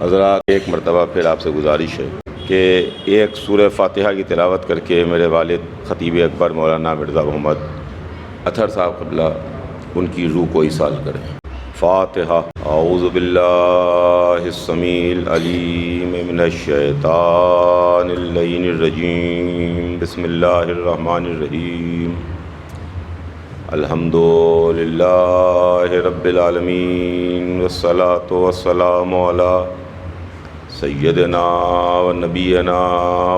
حضرات، ایک مرتبہ پھر آپ سے گزارش ہے کہ ایک سورہ فاتحہ کی تلاوت کر کے میرے والد خطیب اکبر مولانا مرزا محمد اطہر صاحب قبلہ ان کی روح کو ایصال کریں۔ فاتحہ۔ اعوذ باللہ السمیع العلیم من الشیطان اللعین الرجیم، بسم اللہ الرحمن الرحیم، الحمد للہ رب العالمین، والصلاة والسلام علی سیدنا و نبینا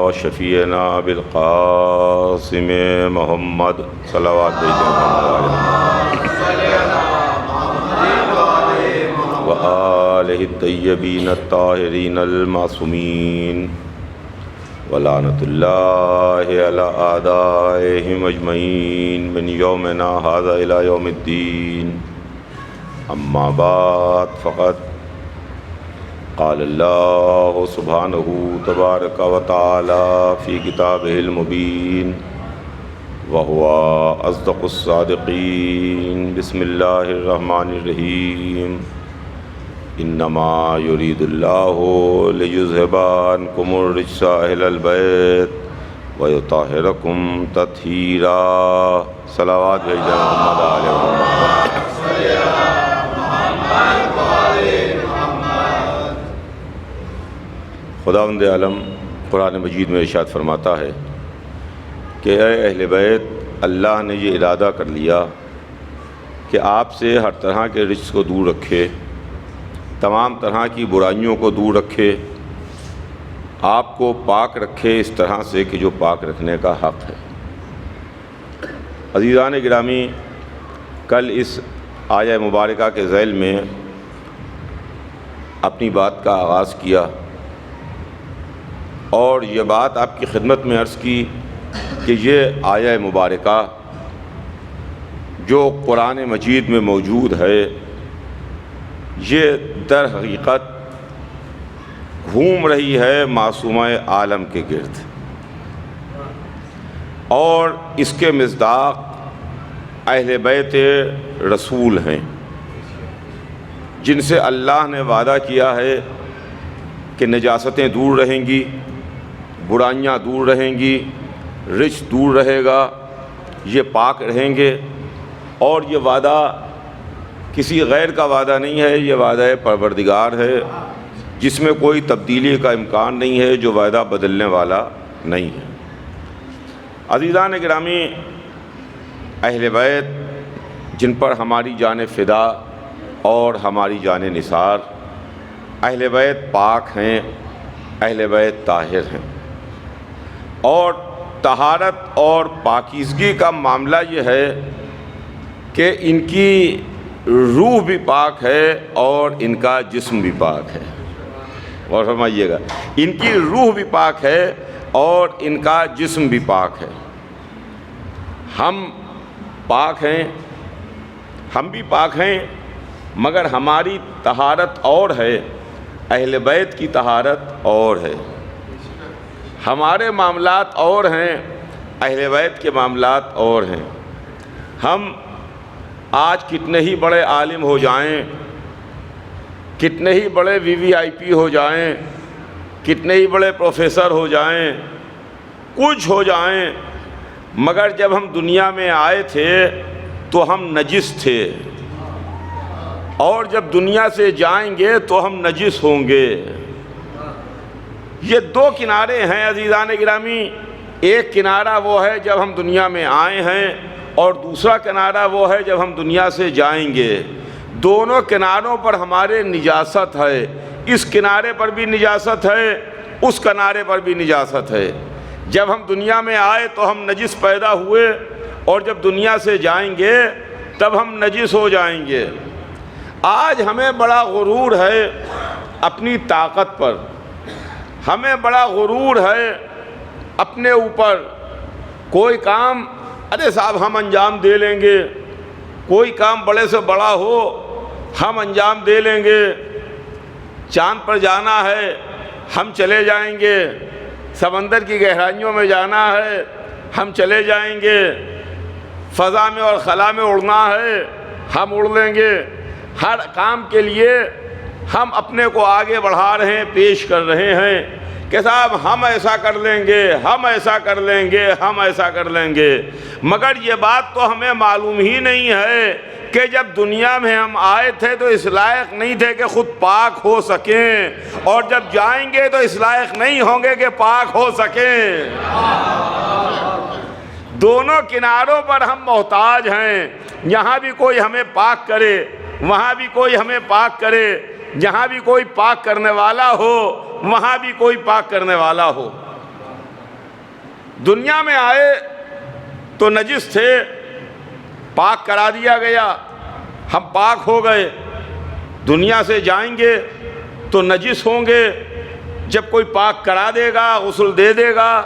و شفیعنا بالقاسم محمد صلوات و آلہ الطیبین الطاہرین المعصومین، ولعنۃ اللہ علی اعدائہم اجمعین من یومنا ھذا الی یوم الدین۔ اما بعد، فقط قال اللہ سبحانہ تبارک و تعالی فی کتابہ المبین وہو اصدق الصادقین۔ بسم اللہ الرحمن الرحیم، انما یرید اللہ لیذھب عنکم الرجس اہل البیت ویطہرکم تطہیرا۔ صلوات بھیجیں محمد آل محمد۔ خداوند عالم قرآن مجید میں ارشاد فرماتا ہے کہ اے اہل بیت، اللہ نے یہ ارادہ کر لیا کہ آپ سے ہر طرح کے رجس کو دور رکھے، تمام طرح کی برائیوں کو دور رکھے، آپ کو پاک رکھے اس طرح سے کہ جو پاک رکھنے کا حق ہے۔ عزیزان گرامی، کل اس آیہ مبارکہ کے ذیل میں اپنی بات کا آغاز کیا اور یہ بات آپ کی خدمت میں عرض کی کہ یہ آیہ مبارکہ جو قرآن مجید میں موجود ہے، یہ در حقیقت گھوم رہی ہے معصومہ عالم کے گرد، اور اس کے مصداق اہل بیت رسول ہیں، جن سے اللہ نے وعدہ کیا ہے کہ نجاستیں دور رہیں گی، برائیاں دور رہیں گی، رجس دور رہے گا، یہ پاک رہیں گے۔ اور یہ وعدہ کسی غیر کا وعدہ نہیں ہے، یہ وعدہ پروردگار ہے جس میں کوئی تبدیلی کا امکان نہیں ہے، جو وعدہ بدلنے والا نہیں ہے۔ عزیزان گرامی، اہل بیت جن پر ہماری جان فدا اور ہماری جان نثار، اہل بیت پاک ہیں، اہل بیت طاہر ہیں، اور طہارت اور پاکیزگی کا معاملہ یہ ہے کہ ان کی روح بھی پاک ہے اور ان کا جسم بھی پاک ہے۔ اور فرمائیے گا، ان کی روح بھی پاک ہے اور ان کا جسم بھی پاک ہے۔ ہم پاک ہیں، ہم بھی پاک ہیں، مگر ہماری طہارت اور ہے، اہل بیت کی طہارت اور ہے۔ ہمارے معاملات اور ہیں، اہل بیت کے معاملات اور ہیں۔ ہم آج کتنے ہی بڑے عالم ہو جائیں، کتنے ہی بڑے VIP ہو جائیں، کتنے ہی بڑے پروفیسر ہو جائیں، کچھ ہو جائیں، مگر جب ہم دنیا میں آئے تھے تو ہم نجس تھے، اور جب دنیا سے جائیں گے تو ہم نجس ہوں گے۔ یہ دو کنارے ہیں عزیزان گرامی، ایک کنارہ وہ ہے جب ہم دنیا میں آئے ہیں، اور دوسرا کنارہ وہ ہے جب ہم دنیا سے جائیں گے۔ دونوں کناروں پر ہمارے نجاست ہے، اس کنارے پر بھی نجاست ہے، اس کنارے پر بھی نجاست ہے۔ جب ہم دنیا میں آئے تو ہم نجس پیدا ہوئے، اور جب دنیا سے جائیں گے تب ہم نجس ہو جائیں گے۔ آج ہمیں بڑا غرور ہے اپنی طاقت پر، ہمیں بڑا غرور ہے اپنے اوپر۔ کوئی کام ارے صاحب ہم انجام دے لیں گے، کوئی کام بڑے سے بڑا ہو ہم انجام دے لیں گے۔ چاند پر جانا ہے ہم چلے جائیں گے، سمندر کی گہرائیوں میں جانا ہے ہم چلے جائیں گے، فضا میں اور خلا میں اڑنا ہے ہم اڑ لیں گے۔ ہر کام کے لیے ہم اپنے کو آگے بڑھا رہے ہیں، پیش کر رہے ہیں کہ صاحب ہم ایسا کر لیں گے، ہم ایسا کر لیں گے، ہم ایسا کر لیں گے، مگر یہ بات تو ہمیں معلوم ہی نہیں ہے کہ جب دنیا میں ہم آئے تھے تو اس لائق نہیں تھے کہ خود پاک ہو سکیں، اور جب جائیں گے تو اس لائق نہیں ہوں گے کہ پاک ہو سکیں۔ دونوں کناروں پر ہم محتاج ہیں، یہاں بھی کوئی ہمیں پاک کرے، وہاں بھی کوئی ہمیں پاک کرے، جہاں بھی کوئی پاک کرنے والا ہو وہاں بھی کوئی پاک کرنے والا ہو۔ دنیا میں آئے تو نجس تھے، پاک کرا دیا گیا، ہم پاک ہو گئے۔ دنیا سے جائیں گے تو نجس ہوں گے، جب کوئی پاک کرا دے گا، غسل دے دے گا،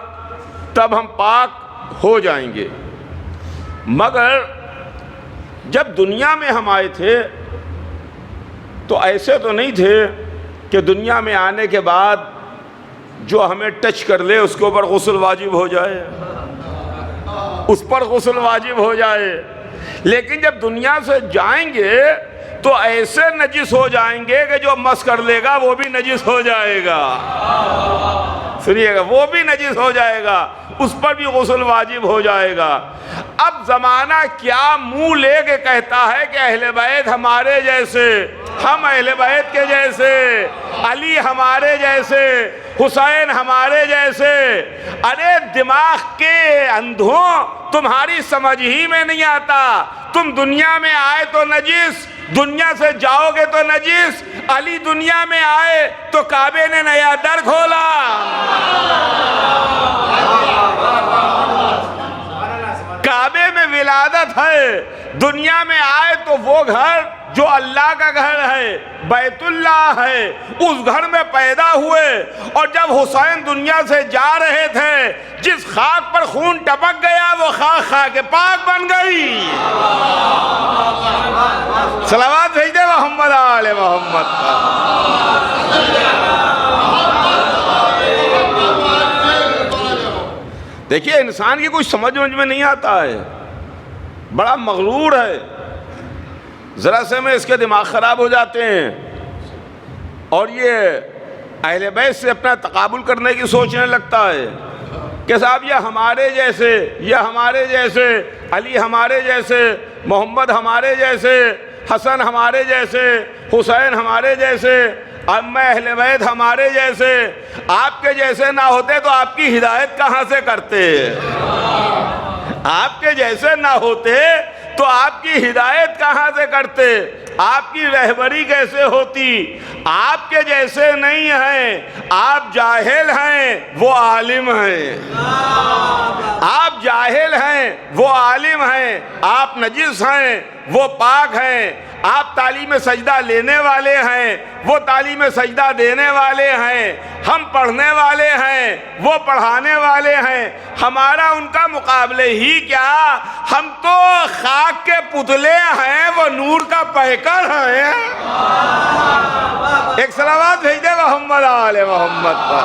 تب ہم پاک ہو جائیں گے۔ مگر جب دنیا میں ہم آئے تھے تو ایسے تو نہیں تھے کہ دنیا میں آنے کے بعد جو ہمیں ٹچ کر لے اس کے اوپر غسل واجب ہو جائے، اس پر غسل واجب ہو جائے۔ لیکن جب دنیا سے جائیں گے تو ایسے نجس ہو جائیں گے کہ جو مس کر لے گا وہ بھی نجس ہو جائے گا۔ سنیے گا، وہ بھی نجس ہو جائے گا، اس پر بھی غسل واجب ہو جائے گا۔ اب زمانہ کیا منہ لے کے کہتا ہے کہ اہل بیت ہمارے جیسے، ہم اہل بیت کے جیسے، علی ہمارے جیسے، حسین ہمارے جیسے۔ ارے دماغ کے اندھوں، تمہاری سمجھ ہی میں نہیں آتا۔ تم دنیا میں آئے تو نجس، دنیا سے جاؤ گے تو نجس۔ علی دنیا میں آئے تو کعبے نے نیا در کھولا۔ کعبے میں ولادت ہے، دنیا میں آئے تو وہ گھر جو اللہ کا گھر ہے، بیت اللہ ہے، اس گھر میں پیدا ہوئے۔ اور جب حسین دنیا سے جا رہے تھے، جس خاک پر خون ٹپک گیا وہ خاک خاک پاک بن گئی۔ صلوات بھیج دے محمد آل محمد۔ دیکھیے انسان کی کچھ سمجھ میں نہیں آتا ہے، بڑا مغرور ہے، ذرا سے میں اس کے دماغ خراب ہو جاتے ہیں، اور یہ اہل بیت سے اپنا تقابل کرنے کی سوچنے لگتا ہے کہ صاحب یہ ہمارے جیسے، یہ ہمارے جیسے، علی ہمارے جیسے، محمد ہمارے جیسے، حسن ہمارے جیسے، حسین ہمارے جیسے، ائمہ اہل بیت ہمارے جیسے۔ آپ کے جیسے نہ ہوتے تو آپ کی ہدایت کہاں سے کرتے؟ آپ کے جیسے نہ ہوتے تو آپ کی ہدایت کہاں سے کرتے؟ آپ کی رہبری کیسے ہوتی؟ آپ کے جیسے نہیں ہیں، آپ جاہل ہیں، وہ عالم ہیں۔ آپ جاہل ہیں، وہ عالم ہیں۔ آپ نجس ہیں، وہ پاک ہیں۔ آپ تعلیم سجدہ لینے والے ہیں، وہ تعلیم سجدہ دینے والے ہیں۔ ہم پڑھنے والے ہیں، وہ پڑھانے والے ہیں۔ ہمارا ان کا مقابلے ہی کیا؟ ہم تو خاک کے پتلے ہیں، وہ نور کا پیکر ہیں۔ ایک صلوات بھیج دے محمد آل محمد پر۔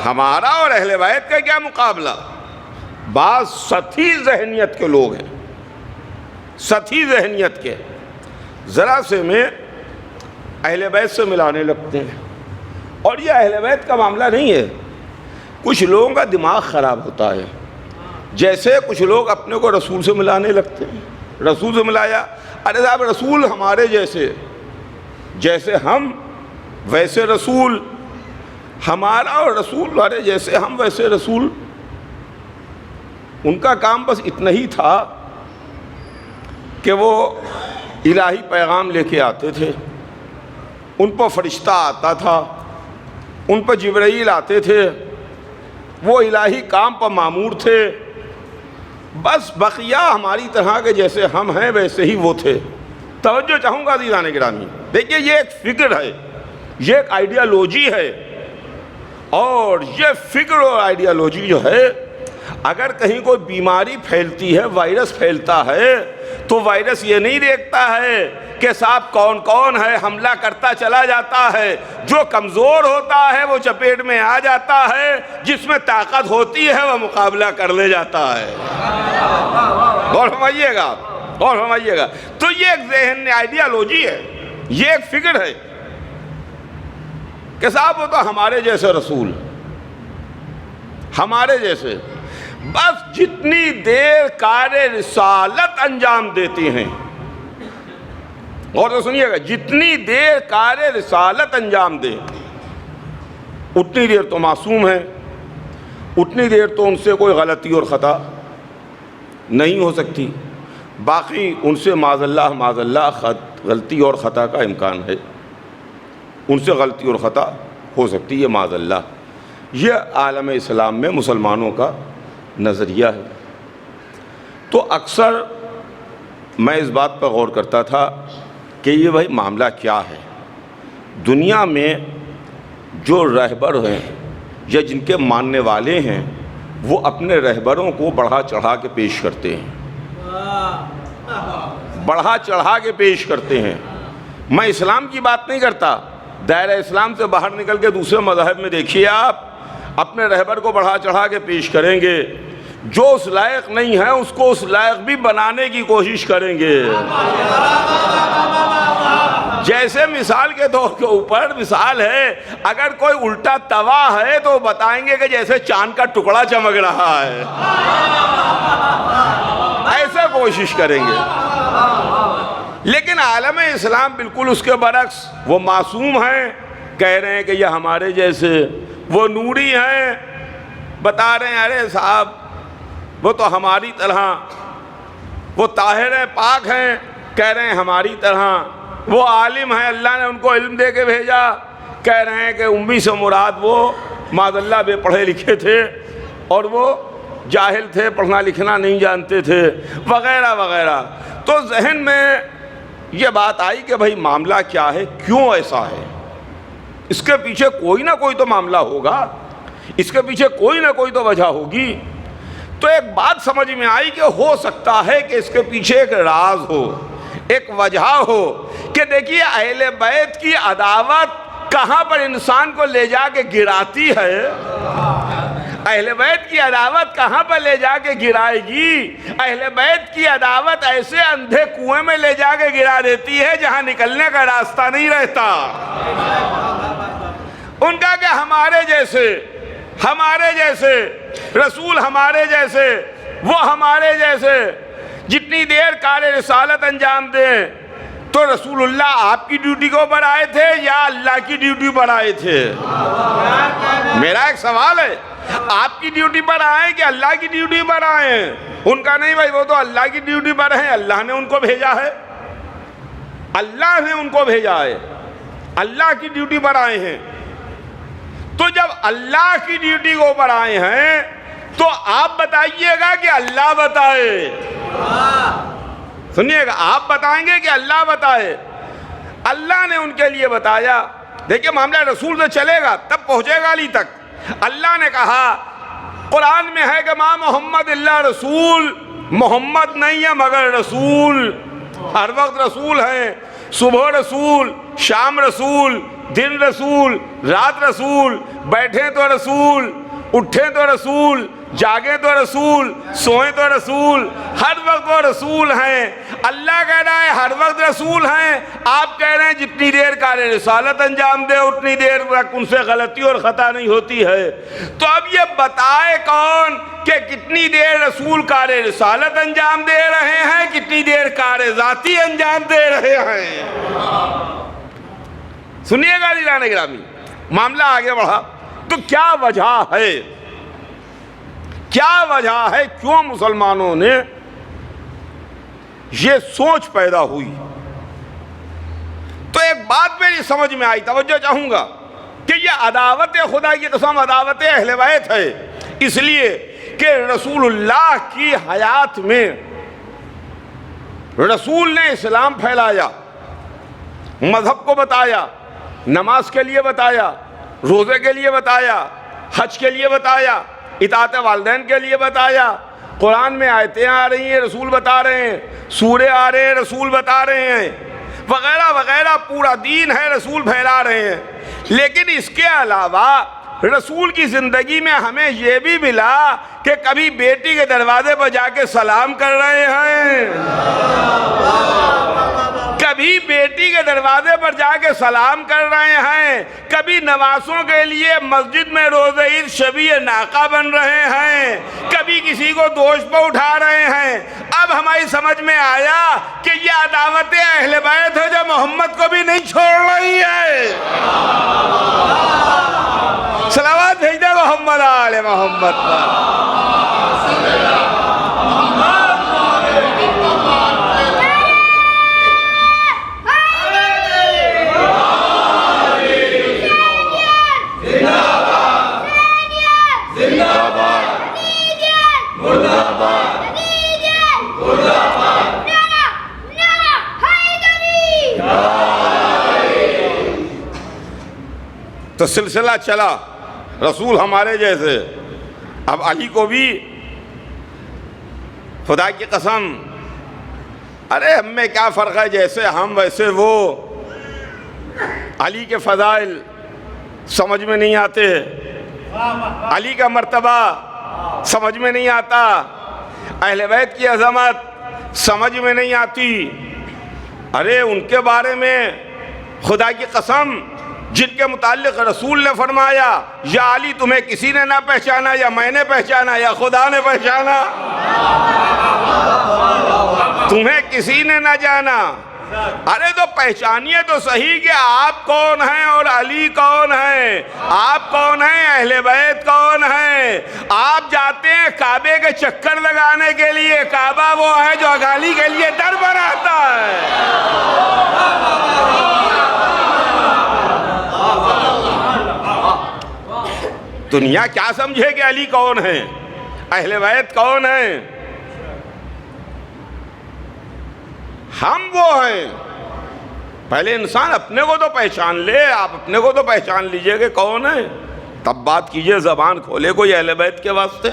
ہمارا اور اہل بیت کا کیا مقابلہ؟ بعض سطحی ذہنیت کے لوگ ہیں، سطحی ذہنیت کے، ذرا سے میں اہل بیت سے ملانے لگتے ہیں۔ اور یہ اہل بیت کا معاملہ نہیں ہے، کچھ لوگوں کا دماغ خراب ہوتا ہے۔ جیسے کچھ لوگ اپنے کو رسول سے ملانے لگتے ہیں، رسول سے ملایا، ارے صاحب رسول ہمارے جیسے، جیسے ہم ویسے رسول، ہمارا اور رسول ارے جیسے ہم ویسے رسول۔ ان کا کام بس اتنا ہی تھا کہ وہ الہی پیغام لے کے آتے تھے، ان پر فرشتہ آتا تھا، ان پر جبرائیل آتے تھے، وہ الہی کام پر مامور تھے۔ بس بقیہ ہماری طرح کے جیسے ہم ہیں ویسے ہی وہ تھے۔ توجہ چاہوں گا عزیزان گرامی، دیکھیے یہ ایک فکر ہے، یہ ایک آئیڈیالوجی ہے، اور یہ فکر اور آئیڈیالوجی جو ہے، اگر کہیں کوئی بیماری پھیلتی ہے، وائرس پھیلتا ہے، تو وائرس یہ نہیں دیکھتا ہے کہ صاحب کون کون ہے، حملہ کرتا چلا جاتا ہے، جو کمزور ہوتا ہے وہ چپیٹ میں آ جاتا ہے، جس میں طاقت ہوتی ہے وہ مقابلہ کر لے جاتا ہے۔ غور فرمائیے گا، غور فرمائیے گا۔ تو یہ ایک ذہن آئیڈیالوجی ہے، یہ ایک فکر ہے کہ صاحب وہ تو ہمارے جیسے رسول، ہمارے جیسے، بس جتنی دیر کار رسالت انجام دیتی ہیں، اور تو سنیے گا، جتنی دیر کار رسالت انجام دے اتنی دیر تو معصوم ہے، اتنی دیر تو ان سے کوئی غلطی اور خطا نہیں ہو سکتی، باقی ان سے معاذ اللہ غلطی اور خطا کا امکان ہے، ان سے غلطی اور خطا ہو سکتی ہے معاذ اللہ۔ یہ عالم اسلام میں مسلمانوں کا نظریہ ہے۔ تو اکثر میں اس بات پر غور کرتا تھا کہ یہ بھائی معاملہ کیا ہے؟ دنیا میں جو رہبر ہیں یا جن کے ماننے والے ہیں وہ اپنے رہبروں کو بڑھا چڑھا کے پیش کرتے ہیں، بڑھا چڑھا کے پیش کرتے ہیں۔ میں اسلام کی بات نہیں کرتا، دائرہ اسلام سے باہر نکل کے دوسرے مذاہب میں دیکھیے، آپ اپنے رہبر کو بڑھا چڑھا کے پیش کریں گے، جو اس لائق نہیں ہے اس کو اس لائق بھی بنانے کی کوشش کریں گے۔ جیسے مثال کے طور کے اوپر مثال ہے، اگر کوئی الٹا توا ہے تو بتائیں گے کہ جیسے چاند کا ٹکڑا چمک رہا ہے، ایسے کوشش کریں گے۔ لیکن عالم اسلام بالکل اس کے برعکس، وہ معصوم ہیں، کہہ رہے ہیں کہ یہ ہمارے جیسے، وہ نوری ہیں، بتا رہے ہیں ارے صاحب وہ تو ہماری طرح، وہ طاہر ہیں، پاک ہیں، کہہ رہے ہیں ہماری طرح، وہ عالم ہیں، اللہ نے ان کو علم دے کے بھیجا، کہہ رہے ہیں کہ امی سے مراد وہ معاذ اللہ بے پڑھے لکھے تھے اور وہ جاہل تھے، پڑھنا لکھنا نہیں جانتے تھے، وغیرہ وغیرہ۔ تو ذہن میں یہ بات آئی کہ بھائی معاملہ کیا ہے، کیوں ایسا ہے؟ اس کے پیچھے کوئی نہ کوئی تو معاملہ ہوگا، اس کے پیچھے کوئی نہ کوئی تو وجہ ہوگی۔ تو ایک بات سمجھ میں آئی کہ ہو سکتا ہے کہ اس کے پیچھے ایک راز ہو، ایک وجہ ہو، کہ دیکھیے اہل بیت کی عداوت کہاں پر انسان کو لے جا کے گراتی ہے، اہل بیت کی عداوت کہاں پر لے جا کے گرائے گی؟ اہل بیت کی عداوت ایسے اندھے کنویں میں لے جا کے گرا دیتی ہے جہاں نکلنے کا راستہ نہیں رہتا۔ ان کا کہ ہمارے جیسے، ہمارے جیسے رسول، ہمارے جیسے، وہ ہمارے جیسے، جتنی دیر کار رسالت انجام دیں۔ تو رسول اللہ آپ کی ڈیوٹی کے اوپر آئے تھے یا اللہ کی ڈیوٹی پر آئے تھے؟ میرا ایک سوال ہے، آپ کی ڈیوٹی پر آئے کہ اللہ کی ڈیوٹی پر آئے؟ ان کا نہیں بھائی، وہ تو اللہ کی ڈیوٹی پر ہیں، اللہ نے ان کو بھیجا ہے، اللہ نے ان کو بھیجا ہے، اللہ کی ڈیوٹی پر آئے ہیں۔ تو جب اللہ کی ڈیوٹی کے اوپر آئے ہیں تو آپ بتائیے گا کہ اللہ بتائے؟ سنیے گا، آپ بتائیں گے کہ اللہ بتائے؟ اللہ نے ان کے لیے بتایا۔ دیکھیں معاملہ رسول سے چلے گا تب پہنچے گا علی تک۔ اللہ نے کہا، قرآن میں ہے کہ ما محمد اللہ رسول، محمد نہیں ہے مگر رسول، ہر وقت رسول ہیں، صبح رسول، شام رسول، دن رسول، رات رسول، بیٹھیں تو رسول، اٹھیں تو رسول، جاگیں تو رسول، سوئیں تو رسول، ہر وقت وہ رسول ہیں۔ اللہ کہہ رہا ہے ہر وقت رسول ہیں، آپ کہہ رہے ہیں جتنی دیر کار رسالت انجام دے اتنی دیر تک ان سے غلطی اور خطا نہیں ہوتی ہے۔ تو اب یہ بتائے کون کہ کتنی دیر رسول کار رسالت انجام دے رہے ہیں، کتنی دیر کار ذاتی انجام دے رہے ہیں؟ سنیے گا عزیزان گرامی، معاملہ آگے بڑھا تو کیا وجہ ہے، کیا وجہ ہے کیوں مسلمانوں نے یہ سوچ پیدا ہوئی؟ تو ایک بات میری سمجھ میں آئی، توجہ چاہوں گا کہ یہ عداوت خدا کی قسم عداوت اہل بیت ہے، اس لیے کہ رسول اللہ کی حیات میں رسول نے اسلام پھیلایا، مذہب کو بتایا، نماز کے لیے بتایا، روزے کے لیے بتایا، حج کے لیے بتایا، اطاعت والدین کے لیے بتایا، قرآن میں آیتیں آ رہی ہیں، رسول بتا رہے ہیں، سورے آ رہے ہیں، رسول بتا رہے ہیں، وغیرہ وغیرہ، پورا دین ہے، رسول پھیلا رہے ہیں۔ لیکن اس کے علاوہ رسول کی زندگی میں ہمیں یہ بھی ملا کہ کبھی بیٹی کے دروازے پر جا کے سلام کر رہے ہیں، کبھی بیٹی کے دروازے پر جا کے سلام کر رہے ہیں، کبھی نواسوں کے لیے مسجد میں روز عید شبیہ ناقہ بن رہے ہیں، کبھی کسی کو دوش پہ اٹھا رہے ہیں۔ اب ہماری سمجھ میں آیا کہ یہ عداوت اہل بیت ہے جو محمد کو بھی نہیں چھوڑ رہی ہے۔ صلوات بھیج دے محمد آل محمد پر۔ تو سلسلہ چلا، رسول ہمارے جیسے۔ اب علی کو بھی خدا کی قسم، ارے ہم میں کیا فرق ہے، جیسے ہم ویسے وہ۔ علی کے فضائل سمجھ میں نہیں آتے، علی کا مرتبہ سمجھ میں نہیں آتا، اہل بیت کی عظمت سمجھ میں نہیں آتی۔ ارے ان کے بارے میں خدا کی قسم، جن کے متعلق رسول نے فرمایا یا علی تمہیں کسی نے نہ پہچانا، یا میں نے پہچانا، یا خدا نے پہچانا، تمہیں کسی نے نہ جانا۔ ارے تو پہچانیے تو صحیح کہ آپ کون ہیں اور علی کون ہیں، آپ کون ہیں، اہل بیت کون ہیں۔ آپ جاتے ہیں کعبے کے چکر لگانے کے لیے، کعبہ وہ ہے جو علی کے لیے در بناتا ہے۔ دنیا کیا سمجھے کہ علی کون ہے، اہل بیت کون ہیں؟ ہم وہ ہیں۔ پہلے انسان اپنے کو تو پہچان لے، آپ اپنے کو تو پہچان لیجئے کہ کون ہے، تب بات کیجئے، زبان کھولے کوئی اہل بیت کے واسطے،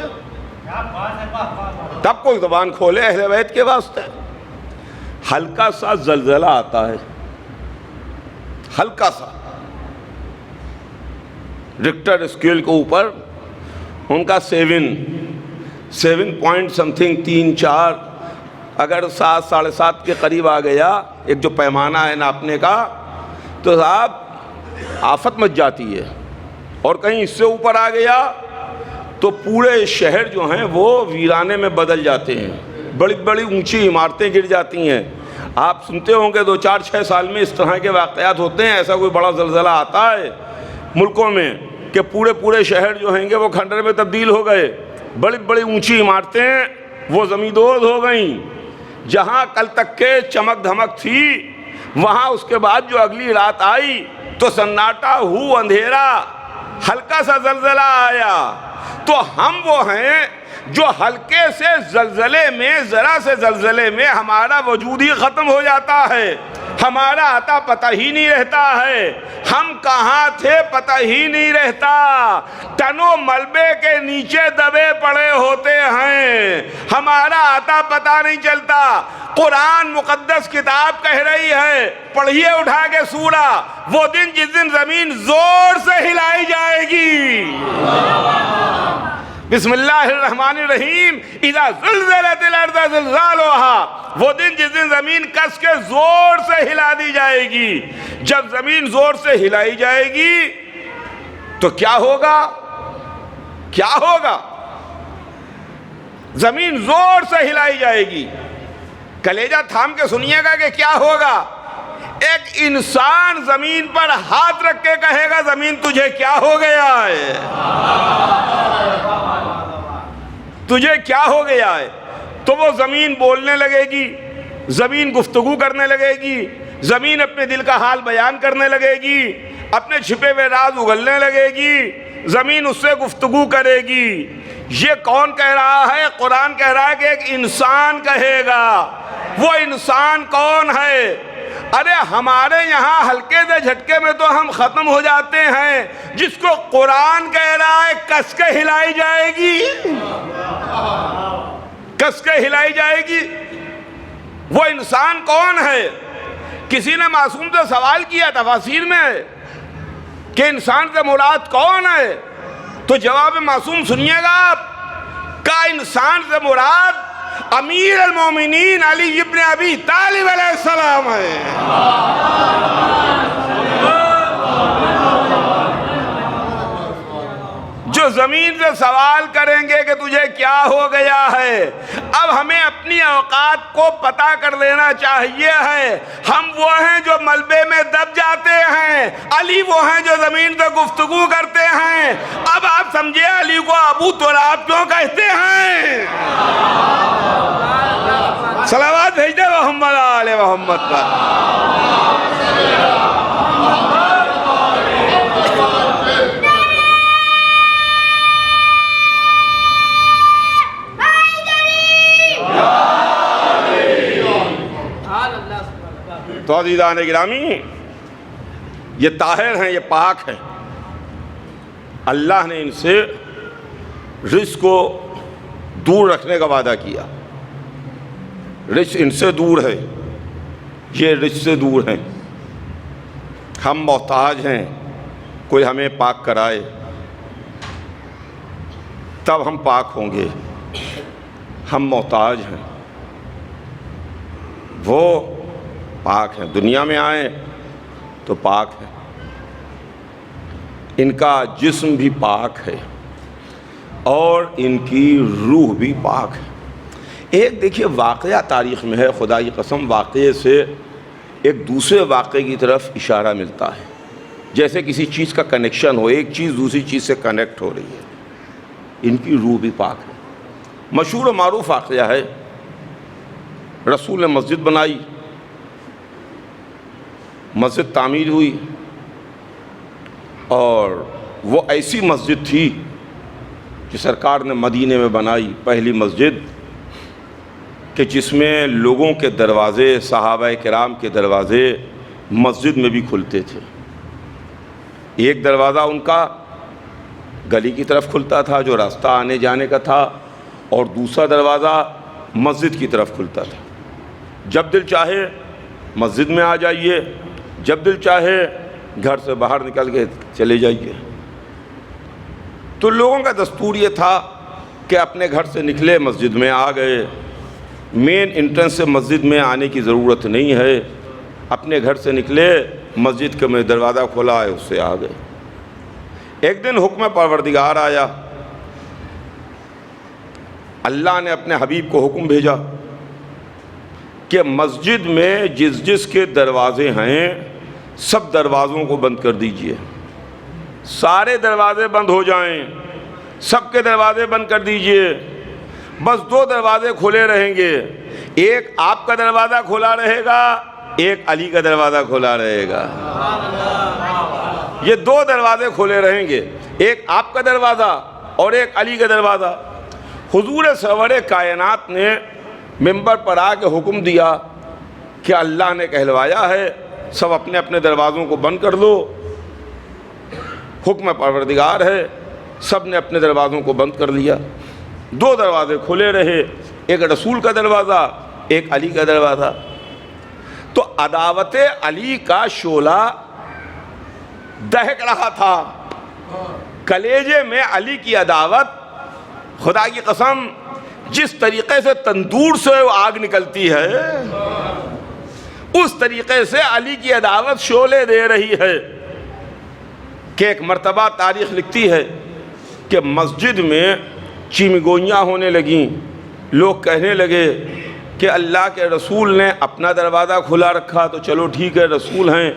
تب کوئی زبان کھولے اہل بیت کے واسطے۔ ہلکا سا زلزلہ آتا ہے، ہلکا سا، رکٹر اسکیل کے اوپر ان کا 7 پوائنٹ سمتھنگ 3-4، اگر 7 ساڑھے 7 کے قریب آ گیا، ایک جو پیمانہ ہے ناپنے کا، تو صاحب آفت مچ جاتی ہے۔ اور کہیں اس سے اوپر آ گیا تو پورے شہر جو ہیں وہ ویرانے میں بدل جاتے ہیں، بڑی بڑی اونچی عمارتیں گر جاتی ہیں۔ آپ سنتے ہوں گے 2-4-6 سال میں اس طرح کے واقعات ہوتے ہیں، ایسا کوئی بڑا زلزلہ آتا ہے ملکوں میں کہ پورے شہر جو ہیں گے وہ کھنڈر میں تبدیل ہو گئے، بڑی بڑی اونچی عمارتیں وہ زمیندوز ہو گئیں۔ جہاں کل تک کے چمک دھمک تھی، وہاں اس کے بعد جو اگلی رات آئی تو سناٹا ہو، اندھیرا، ہلکا سا زلزلہ آیا۔ تو ہم وہ ہیں جو ہلکے سے زلزلے میں، ذرا سے زلزلے میں ہمارا وجود ہی ختم ہو جاتا ہے، ہمارا آتا پتہ ہی نہیں رہتا ہے، ہم کہاں تھے پتہ ہی نہیں رہتا، تنو ملبے کے نیچے دبے پڑے ہوتے ہیں، ہمارا آتا پتہ نہیں چلتا۔ قرآن مقدس کتاب کہہ رہی ہے، پڑھیے اٹھا کے سورہ، وہ دن جس دن زمین زور سے ہلائی جائے گی۔ بسم اللہ الرحمن الرحیم، اذا زلزلت الارض زلزالها، وہ دن جس دن زمین کس کے زور سے ہلا دی جائے گی۔ جب زمین زور سے ہلائی جائے گی تو کیا ہوگا؟ کیا ہوگا؟ زمین زور سے ہلائی جائے گی، کلیجہ تھام کے سنیے گا کہ کیا ہوگا۔ ایک انسان زمین پر ہاتھ رکھ کے کہے گا زمین تجھے کیا ہو گیا ہے، تجھے کیا ہو گیا ہے؟ تو وہ زمین بولنے لگے گی، زمین گفتگو کرنے لگے گی، زمین اپنے دل کا حال بیان کرنے لگے گی، اپنے چھپے ہوئے راز اگلنے لگے گی، زمین اس سے گفتگو کرے گی۔ یہ کون کہہ رہا ہے؟ قرآن کہہ رہا ہے کہ ایک انسان کہے گا۔ وہ انسان کون ہے؟ ارے ہمارے یہاں ہلکے سے جھٹکے میں تو ہم ختم ہو جاتے ہیں، جس کو قرآن کہہ رہا ہے کس کے ہلائی جائے گی۔ کس کے ہلائی جائے گی۔ وہ انسان کون ہے؟ کسی نے معصوم سے سوال کیا تفاسیر میں کہ انسان سے مراد کون ہے، تو جواب معصوم سنیے گا آپ کا، انسان سے مراد امیر المومنین علی ابن ابی طالب علیہ السلام ہے۔ جو زمین سے سوال کریں گے کہ تجھے کیا ہو گیا ہے۔ اب ہمیں اپنی اوقات کو پتہ کر لینا چاہیے ہے۔ ہم وہ ہیں جو ملبے میں دب جاتے ہیں، علی وہ ہیں جو زمین سے گفتگو کرتے ہیں۔ اب آپ سمجھے علی کو ابو تراب کیوں کہتے ہیں؟ صلوات بھیج دے محمد آل محمد پر۔ تو عزیزان گرامی، یہ طاہر ہیں، یہ پاک ہیں۔ اللہ نے ان سے رزق کو دور رکھنے کا وعدہ کیا۔ رزق ان سے دور ہے، یہ رزق سے دور ہیں۔ ہم محتاج ہیں، کوئی ہمیں پاک کرائے تب ہم پاک ہوں گے۔ ہم محتاج ہیں، وہ پاک ہیں، دنیا میں آئیں تو پاک ہیں، ان کا جسم بھی پاک ہے اور ان کی روح بھی پاک ہے۔ ایک دیکھیے واقعہ تاریخ میں ہے، خدا کی قسم واقعے سے ایک دوسرے واقعے کی طرف اشارہ ملتا ہے، جیسے کسی چیز کا کنیکشن ہو، ایک چیز دوسری چیز سے کنیکٹ ہو رہی ہے۔ ان کی روح بھی پاک ہے۔ مشہور و معروف واقعہ ہے، رسول نے مسجد بنائی، مسجد تعمیر ہوئی، اور وہ ایسی مسجد تھی کہ سرکار نے مدینے میں بنائی، پہلی مسجد کہ جس میں لوگوں کے دروازے، صحابہ کرام کے دروازے مسجد میں بھی کھلتے تھے۔ ایک دروازہ ان کا گلی کی طرف کھلتا تھا جو راستہ آنے جانے کا تھا، اور دوسرا دروازہ مسجد کی طرف کھلتا تھا۔ جب دل چاہے مسجد میں آ جائیے، جب دل چاہے گھر سے باہر نکل کے چلے جائیے۔ تو لوگوں کا دستور یہ تھا کہ اپنے گھر سے نکلے مسجد میں آ گئے، مین انٹرنس سے مسجد میں آنے کی ضرورت نہیں ہے، اپنے گھر سے نکلے مسجد کے میں دروازہ کھولا ہے اس سے آ گئے۔ ایک دن حکم پروردگار آیا، اللہ نے اپنے حبیب کو حکم بھیجا کہ مسجد میں جس جس کے دروازے ہیں سب دروازوں کو بند کر دیجئے، سارے دروازے بند ہو جائیں، سب کے دروازے بند کر دیجئے، بس دو دروازے کھلے رہیں گے، ایک آپ کا دروازہ کھلا رہے گا، ایک علی کا دروازہ کھلا رہے گا۔ یہ دو دروازے کھلے رہیں گے، ایک آپ کا دروازہ اور ایک علی کا دروازہ۔ حضور سرور کائنات نے منبر پر آ کے حکم دیا کہ اللہ نے کہلوایا ہے سب اپنے اپنے دروازوں کو بند کر لو، حکم پروردگار ہے، سب نے اپنے دروازوں کو بند کر لیا۔ دو دروازے کھلے رہے، ایک رسول کا دروازہ، ایک علی کا دروازہ۔ تو عداوت علی کا شعلہ دہک رہا تھا، کلیجے میں علی کی عداوت، خدا کی قسم جس طریقے سے تندور سے آگ نکلتی ہے اس طریقے سے علی کی عداوت شعلے دے رہی ہے کہ ایک مرتبہ تاریخ لکھتی ہے کہ مسجد میں چیمگوئیاں ہونے لگیں، لوگ کہنے لگے کہ اللہ کے رسول نے اپنا دروازہ کھلا رکھا تو چلو ٹھیک ہے رسول ہیں،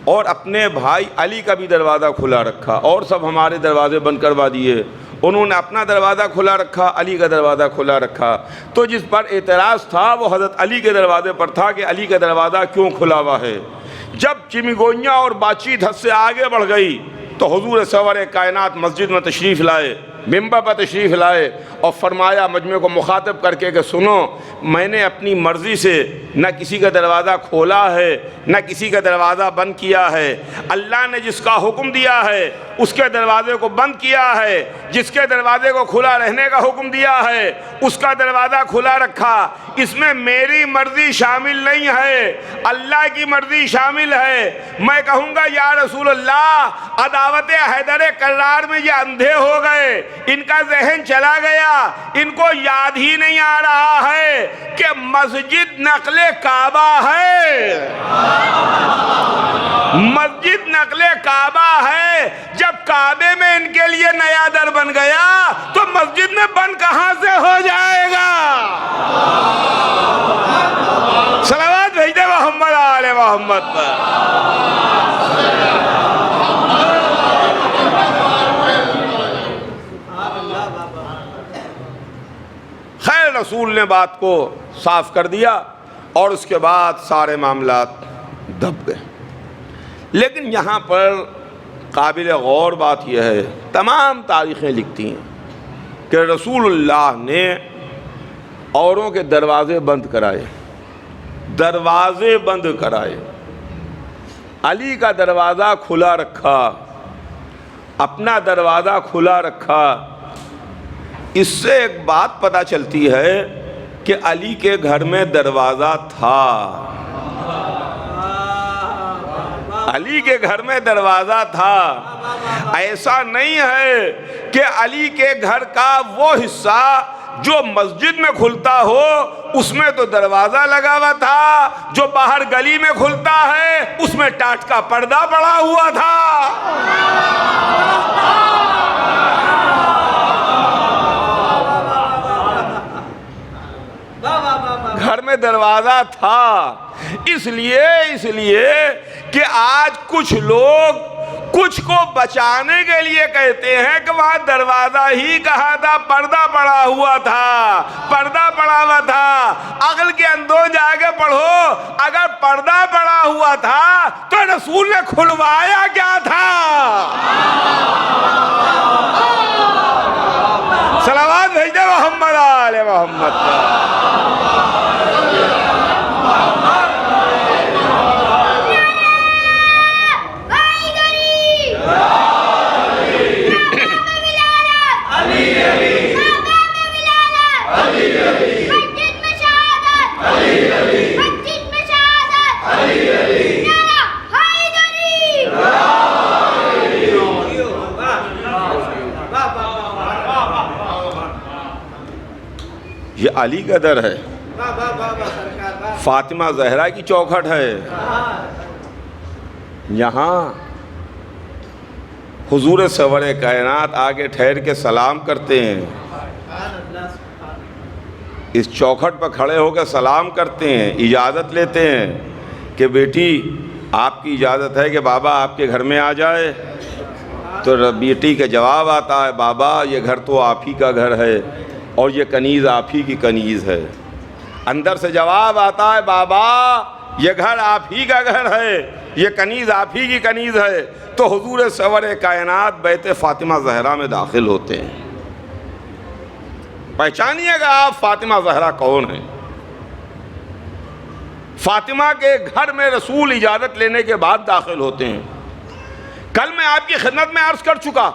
اور اپنے بھائی علی کا بھی دروازہ کھلا رکھا، اور سب ہمارے دروازے بند کروا دیے۔ انہوں نے اپنا دروازہ کھلا رکھا، علی کا دروازہ کھلا رکھا۔ تو جس پر اعتراض تھا وہ حضرت علی کے دروازے پر تھا کہ علی کا دروازہ کیوں کھلا ہوا ہے۔ جب چمگوئیاں اور بات چیت حد سے آگے بڑھ گئی تو حضور سرور کائنات مسجد میں تشریف لائے، منبر پر تشریف لائے، اور فرمایا مجمع کو مخاطب کر کے کہ سنو، میں نے اپنی مرضی سے نہ کسی کا دروازہ کھولا ہے نہ کسی کا دروازہ بند کیا ہے، اللہ نے جس کا حکم دیا ہے اس کے دروازے کو بند کیا ہے، جس کے دروازے کو کھلا رہنے کا حکم دیا ہے اس کا دروازہ کھلا رکھا، اس میں میری مرضی شامل نہیں ہے، اللہ کی مرضی شامل ہے۔ میں کہوں گا یا رسول اللہ، عداوت حیدر کرار میں یہ اندھے ہو گئے، ان کا ذہن چلا گیا، ان کو یاد ہی نہیں آ رہا ہے کہ مسجد نقل کعبہ ہے، مسجد نقل کعبہ ہے۔ جب کعبے میں ان کے لیے نیا در بن گیا تو مسجد میں بند کہاں سے ہو جائے گا؟ صلوات بھیجتے محمد آل محمد پر۔ خیر، رسول نے بات کو صاف کر دیا اور اس کے بعد سارے معاملات دب گئے۔ لیکن یہاں پر قابل غور بات یہ ہے، تمام تاریخیں لکھتی ہیں کہ رسول اللہ نے اوروں کے دروازے بند کرائے، دروازے بند کرائے، علی کا دروازہ کھلا رکھا، اپنا دروازہ کھلا رکھا۔ اس سے ایک بات پتہ چلتی ہے کہ علی کے گھر میں دروازہ تھا، علی کے گھر میں دروازہ تھا۔ ایسا نہیں ہے کہ علی کے گھر کا وہ حصہ جو مسجد میں کھلتا ہو اس میں تو دروازہ لگا ہوا تھا، جو باہر گلی میں کھلتا ہے اس میں ٹاٹ کا پردہ پڑا ہوا تھا۔ گھر میں دروازہ تھا، اس لیے کہ آج کچھ لوگ کچھ کو بچانے کے لیے کہتے ہیں کہ وہاں دروازہ ہی کہا تھا، پردہ پڑا ہوا تھا، پردہ پڑا ہوا تھا۔ عقل کے اندر جا کے پڑھو، اگر پردہ پڑا ہوا تھا تو رسول نے کھلوایا کیا تھا؟ صلوات بھیجتے محمد آل محمد پر۔ یہ علی کا در ہے، فاطمہ زہرا کی چوکھٹ ہے۔ یہاں حضور سرور کائنات آگے ٹھہر کے سلام کرتے ہیں، اس چوکھٹ پر کھڑے ہو کے سلام کرتے ہیں، اجازت لیتے ہیں کہ بیٹی آپ کی اجازت ہے کہ بابا آپ کے گھر میں آ جائے؟ تو بیٹی کا جواب آتا ہے، بابا یہ گھر تو آپ ہی کا گھر ہے اور یہ کنیز آپ ہی کی کنیز ہے۔ اندر سے جواب آتا ہے، بابا یہ گھر آپ ہی کا گھر ہے، یہ کنیز آپ ہی کی کنیز ہے۔ تو حضور سرور کائنات بیت فاطمہ زہرا میں داخل ہوتے ہیں۔ پہچانیے گا آپ فاطمہ زہرا کون ہیں۔ فاطمہ کے گھر میں رسول اجازت لینے کے بعد داخل ہوتے ہیں۔ کل میں آپ کی خدمت میں عرض کر چکا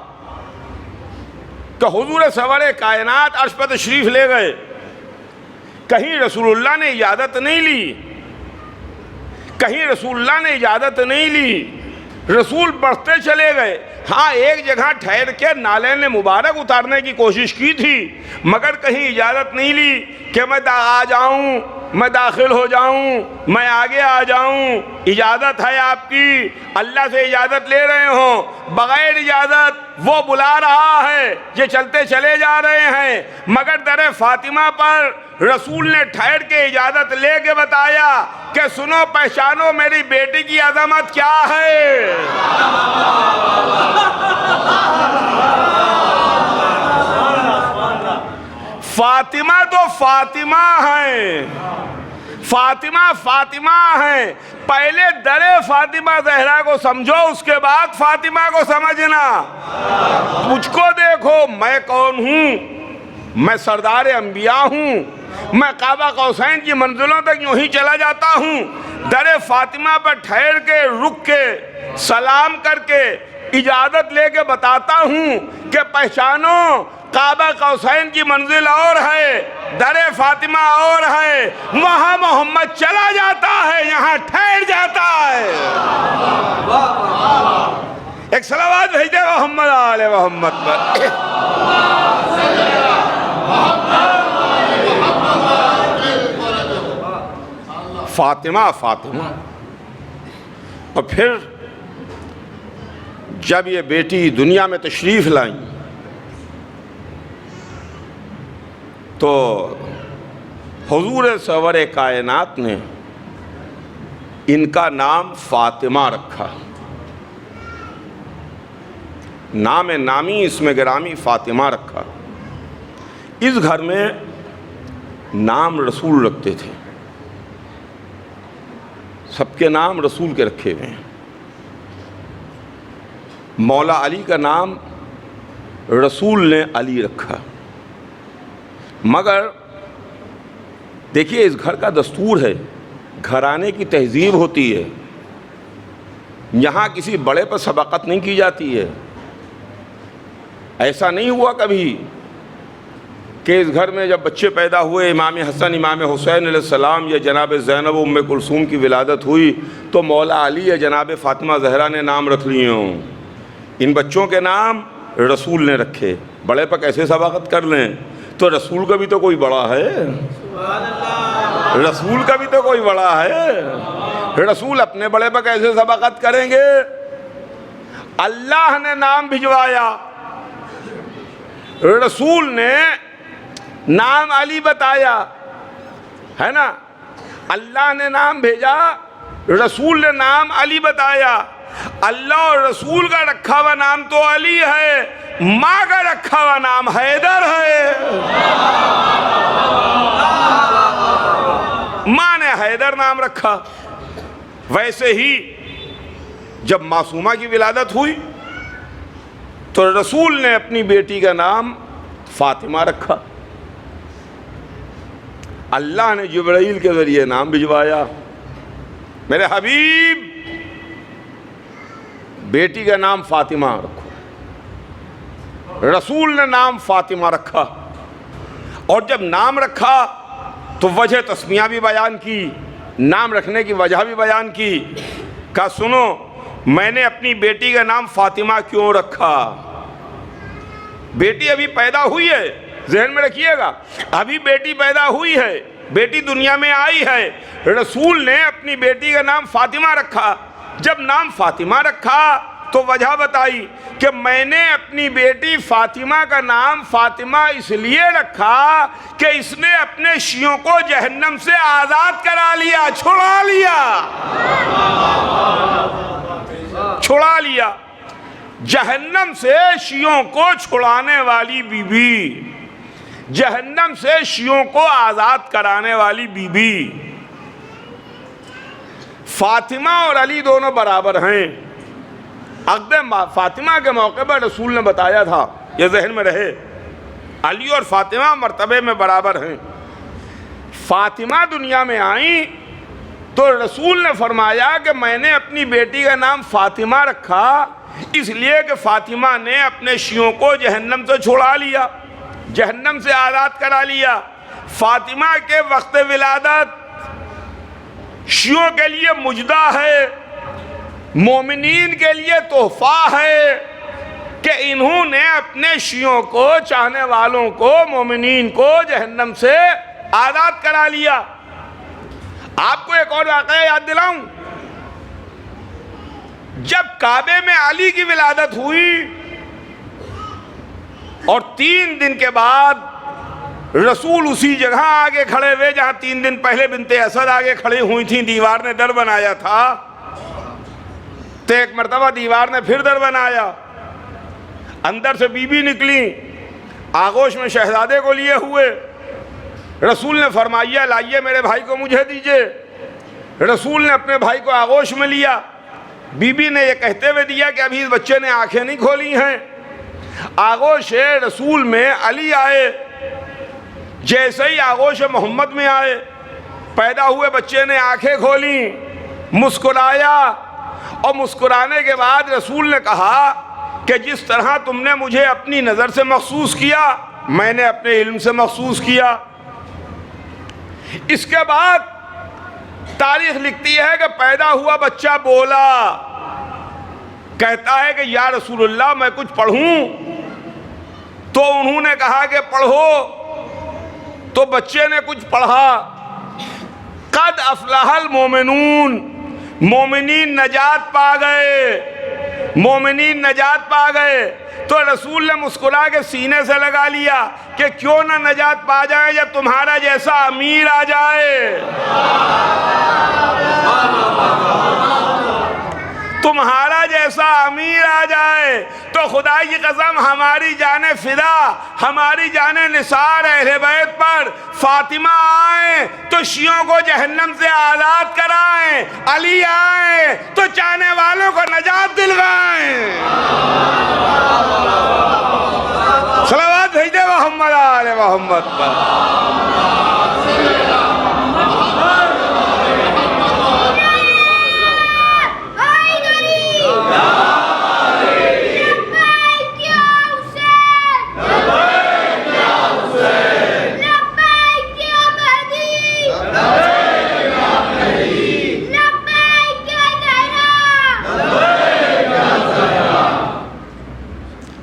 کہ حضور سرور کائنات عرش پر تشریف لے گئے، کہیں رسول اللہ نے اجازت نہیں لی، کہیں رسول اللہ نے اجازت نہیں لی، رسول بڑھتے چلے گئے۔ ہاں ایک جگہ ٹھہر کے نالین مبارک اتارنے کی کوشش کی تھی، مگر کہیں اجازت نہیں لی کہ میں آ جاؤں، میں داخل ہو جاؤں، میں آگے آ جاؤں۔ اجازت ہے آپ کی، اللہ سے اجازت لے رہے ہوں، بغیر اجازت وہ بلا رہا ہے، یہ چلتے چلے جا رہے ہیں، مگر در فاطمہ پر رسول نے ٹھہر کے اجازت لے کے بتایا کہ سنو پہچانو میری بیٹی کی عظمت کیا ہے۔ فاطمہ تو فاطمہ ہیں، فاطمہ ہیں۔ پہلے در فاطمہ زہرا کو سمجھو، اس کے بعد فاطمہ کو سمجھنا۔ مجھ کو دیکھو میں کون ہوں، میں سردار انبیاء ہوں، میں کعبہ قوسین کی منزلوں تک یوں ہی چلا جاتا ہوں، در فاطمہ پر ٹھہر کے رک کے سلام کر کے اجازت لے کے بتاتا ہوں کہ پہچانو کعبہ قوسین کی منزل اور ہے، در فاطمہ اور ہے، وہاں محمد چلا جاتا ہے، یہاں ٹھہر جاتا ہے۔ ایک صلوات بھیج دے محمد آل محمد پر۔ فاطمہ فاطمہ۔ اور پھر جب یہ بیٹی دنیا میں تشریف لائیں تو حضور سرور کائنات نے ان کا نام فاطمہ رکھا، نام نامی اسم گرامی فاطمہ رکھا۔ اس گھر میں نام رسول رکھتے تھے، سب کے نام رسول کے رکھے ہوئے ہیں۔ مولا علی کا نام رسول نے علی رکھا، مگر دیکھیے اس گھر کا دستور ہے، گھرانے کی تہذیب ہوتی ہے، یہاں کسی بڑے پر سبقت نہیں کی جاتی ہے۔ ایسا نہیں ہوا کبھی کہ اس گھر میں جب بچے پیدا ہوئے، امام حسن امام حسین علیہ السلام یا جناب زینب ام کلثوم کی ولادت ہوئی تو مولا علی یا جناب فاطمہ زہرا نے نام رکھ لیے ہوں۔ ان بچوں کے نام رسول نے رکھے، بڑے پر کیسے سبقت کر لیں؟ تو رسول کا بھی تو کوئی بڑا ہے، رسول کا بھی تو کوئی بڑا ہے، رسول اپنے بڑے پر کیسے سبقت کریں گے؟ اللہ نے نام بھجوایا، رسول نے نام علی بتایا، ہے نا؟ اللہ نے نام بھیجا، رسول نے نام علی بتایا۔ اللہ اور رسول کا رکھا ہوا نام تو علی ہے، ماں کا رکھا ہوا نام حیدر ہے۔ ماں نے حیدر نام رکھا۔ ویسے ہی جب معصومہ کی ولادت ہوئی تو رسول نے اپنی بیٹی کا نام فاطمہ رکھا۔ اللہ نے جبرائیل کے ذریعے نام بھجوایا، میرے حبیب بیٹی کا نام فاطمہ رکھو۔ رسول نے نام فاطمہ رکھا، اور جب نام رکھا تو وجہ تسمیہ بھی بیان کی، نام رکھنے کی وجہ بھی بیان کی۔ کہا سنو، میں نے اپنی بیٹی کا نام فاطمہ کیوں رکھا؟ بیٹی ابھی پیدا ہوئی ہے، ذہن میں رکھیے گا، ابھی بیٹی پیدا ہوئی ہے، بیٹی دنیا میں آئی ہے، رسول نے اپنی بیٹی کا نام فاطمہ رکھا۔ جب نام فاطمہ رکھا تو وجہ بتائی کہ میں نے اپنی بیٹی فاطمہ کا نام فاطمہ اس لیے رکھا کہ اس نے اپنے شیعوں کو جہنم سے آزاد کرا لیا، چھڑا لیا جہنم سے شیعوں کو چھڑانے والی بی بی، جہنم سے شیعوں کو آزاد کرانے والی بی بی۔ فاطمہ اور علی دونوں برابر ہیں۔ عقد فاطمہ کے موقع پر رسول نے بتایا تھا، یہ ذہن میں رہے، علی اور فاطمہ مرتبے میں برابر ہیں۔ فاطمہ دنیا میں آئیں تو رسول نے فرمایا کہ میں نے اپنی بیٹی کا نام فاطمہ رکھا اس لیے کہ فاطمہ نے اپنے شیعوں کو جہنم سے چھڑا لیا، جہنم سے آزاد کرا لیا۔ فاطمہ کے وقت ولادت شیعوں کے لیے مجدہ ہے، مومنین کے لیے تحفہ ہے کہ انہوں نے اپنے شیعوں کو، چاہنے والوں کو، مومنین کو جہنم سے آزاد کرا لیا۔ آپ کو ایک اور واقعہ یاد دلاؤں، جب کعبے میں علی کی ولادت ہوئی اور 3 دن کے بعد رسول اسی جگہ آگے کھڑے ہوئے جہاں 3 دن پہلے بنت اسد آگے کھڑی ہوئی تھیں، دیوار نے در بنایا تھا، تو ایک مرتبہ دیوار نے پھر در بنایا، اندر سے بی بی نکلی، آغوش میں شہزادے کو لیے ہوئے۔ رسول نے فرمایا لائیے میرے بھائی کو مجھے دیجئے۔ رسول نے اپنے بھائی کو آغوش میں لیا، بی بی نے یہ کہتے ہوئے دیا کہ ابھی اس بچے نے آنکھیں نہیں کھولی ہیں۔ آغوش رسول میں علی آئے، جیسے ہی آغوش محمد میں آئے، پیدا ہوئے بچے نے آنکھیں کھولیں، مسکرایا، اور مسکرانے کے بعد رسول نے کہا کہ جس طرح تم نے مجھے اپنی نظر سے محسوس کیا، میں نے اپنے علم سے محسوس کیا۔ اس کے بعد تاریخ لکھتی ہے کہ پیدا ہوا بچہ بولا، کہتا ہے کہ یا رسول اللہ میں کچھ پڑھوں؟ تو انہوں نے کہا کہ پڑھو، تو بچے نے کچھ پڑھا، قد افلح المومنون، مومنین نجات پا گئے، مومنین نجات پا گئے۔ تو رسول نے مسکرا کے سینے سے لگا لیا کہ کیوں نہ نجات پا جائے جب تمہارا جیسا امیر آ جائے، تمہارا جیسا امیر آ جائے۔ تو خدا کی قسم ہماری جانیں فدا، ہماری جانیں نثار اہل بیت پر فاطمہ آئیں تو شیعوں کو جہنم سے آزاد کرائیں، علی آئیں تو چاہنے والوں کو نجات دلوائیں۔ صلوات بھیجے محمد آل محمد پر۔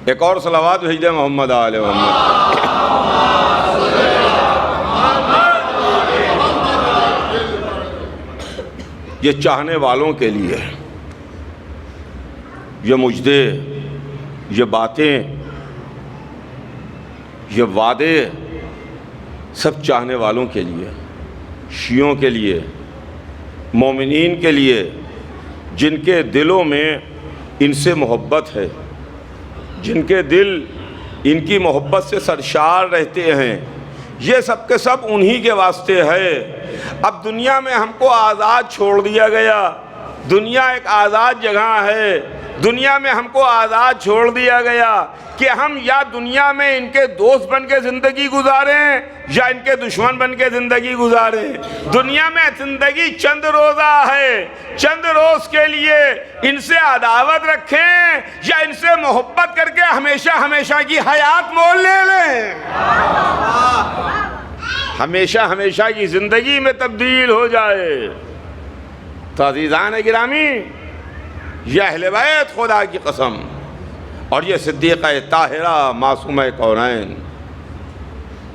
ایک اور صلوات بھیج دیں محمد آل محمد۔ یہ چاہنے والوں کے لیے یہ مجدے، یہ باتیں، یہ وعدے سب چاہنے والوں کے لیے، شیعوں کے لیے، مومنین کے لیے، جن کے دلوں میں ان سے محبت ہے، جن کے دل ان کی محبت سے سرشار رہتے ہیں، یہ سب کے سب انہی کے واسطے ہے۔ اب دنیا میں ہم کو آزاد چھوڑ دیا گیا، دنیا ایک آزاد جگہ ہے، دنیا میں ہم کو آزاد چھوڑ دیا گیا کہ ہم یا دنیا میں ان کے دوست بن کے زندگی گزاریں یا ان کے دشمن بن کے زندگی گزاریں۔ دنیا میں زندگی چند روزہ ہے، چند روز کے لیے ان سے عداوت رکھیں یا ان سے محبت کر کے ہمیشہ ہمیشہ کی حیات مول لے لیں، ہمیشہ ہمیشہ کی زندگی میں تبدیل ہو جائے۔ تو عزیزان گرامی، یہ اہل بیت خدا کی قسم اور یہ صدیقہ طاہرہ معصومہ کونین،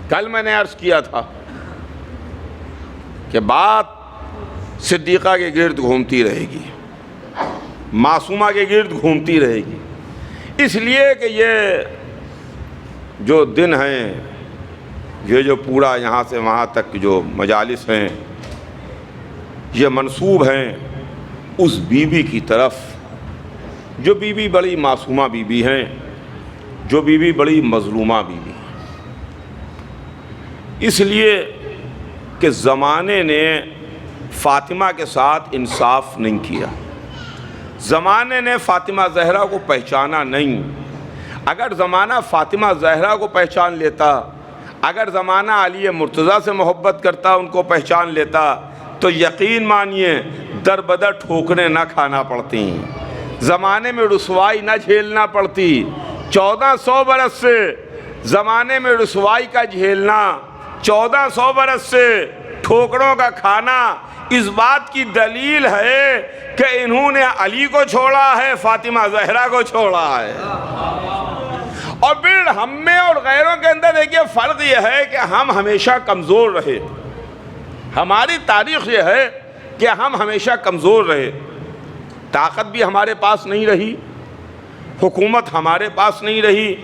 کل میں نے عرض کیا تھا کہ بات صدیقہ کے گرد گھومتی رہے گی، معصومہ کے گرد گھومتی رہے گی، اس لیے کہ یہ جو دن ہیں، یہ جو پورا یہاں سے وہاں تک جو مجالس ہیں، یہ منسوب ہیں اس بی بی کی طرف جو بی بی بڑی معصومہ بی بی ہیں، جو بی بی بڑی مظلومہ بی بی ہیں۔ اس لیے کہ زمانے نے فاطمہ کے ساتھ انصاف نہیں کیا، زمانے نے فاطمہ زہرا کو پہچانا نہیں۔ اگر زمانہ فاطمہ زہرا کو پہچان لیتا، اگر زمانہ علی مرتضیٰ سے محبت کرتا، ان کو پہچان لیتا، تو یقین مانیے در بدر ٹھوکریں نہ کھانا پڑتی، زمانے میں رسوائی نہ جھیلنا پڑتی۔ 1400 برس سے زمانے میں رسوائی کا جھیلنا، 1400 برس سے ٹھوکروں کا کھانا، اس بات کی دلیل ہے کہ انہوں نے علی کو چھوڑا ہے، فاطمہ زہرا کو چھوڑا ہے۔ اور پھر ہم میں اور غیروں کے اندر دیکھیے فرق یہ ہے کہ ہم ہمیشہ کمزور رہے، ہماری تاریخ یہ ہے کہ ہم ہمیشہ کمزور رہے، طاقت بھی ہمارے پاس نہیں رہی، حکومت ہمارے پاس نہیں رہی،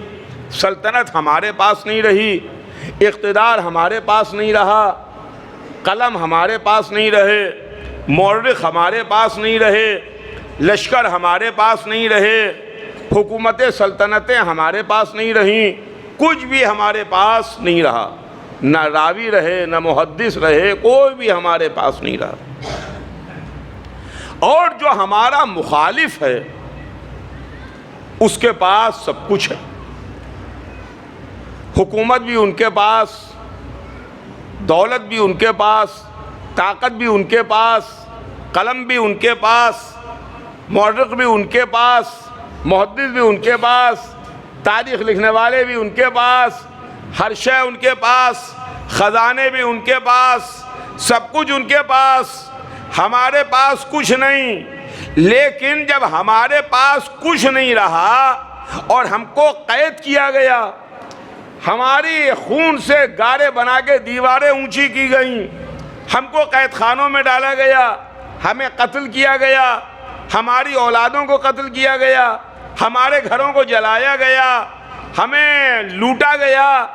سلطنت ہمارے پاس نہیں رہی، اقتدار ہمارے پاس نہیں رہا، قلم ہمارے پاس نہیں رہے، مورخ ہمارے پاس نہیں رہے، لشکر ہمارے پاس نہیں رہے، حکومت سلطنتیں ہمارے پاس نہیں رہیں، کچھ بھی ہمارے پاس نہیں رہا، نہ راوی رہے، نہ محدث رہے، کوئی بھی ہمارے پاس نہیں رہا۔ اور جو ہمارا مخالف ہے اس کے پاس سب کچھ ہے، حکومت بھی ان کے پاس، دولت بھی ان کے پاس، طاقت بھی ان کے پاس، قلم بھی ان کے پاس، مورخ بھی ان کے پاس، محدث بھی ان کے پاس، تاریخ لکھنے والے بھی ان کے پاس، ہر شے ان کے پاس، خزانے بھی ان کے پاس، سب کچھ ان کے پاس۔ ہمارے پاس کچھ نہیں۔ لیکن جب ہمارے پاس کچھ نہیں رہا اور ہم کو قید کیا گیا، ہماری خون سے گارے بنا کے دیواریں اونچی کی گئیں، ہم کو قید خانوں میں ڈالا گیا، ہمیں قتل کیا گیا، ہماری اولادوں کو قتل کیا گیا، ہمارے گھروں کو جلایا گیا، ہمیں لوٹا گیا،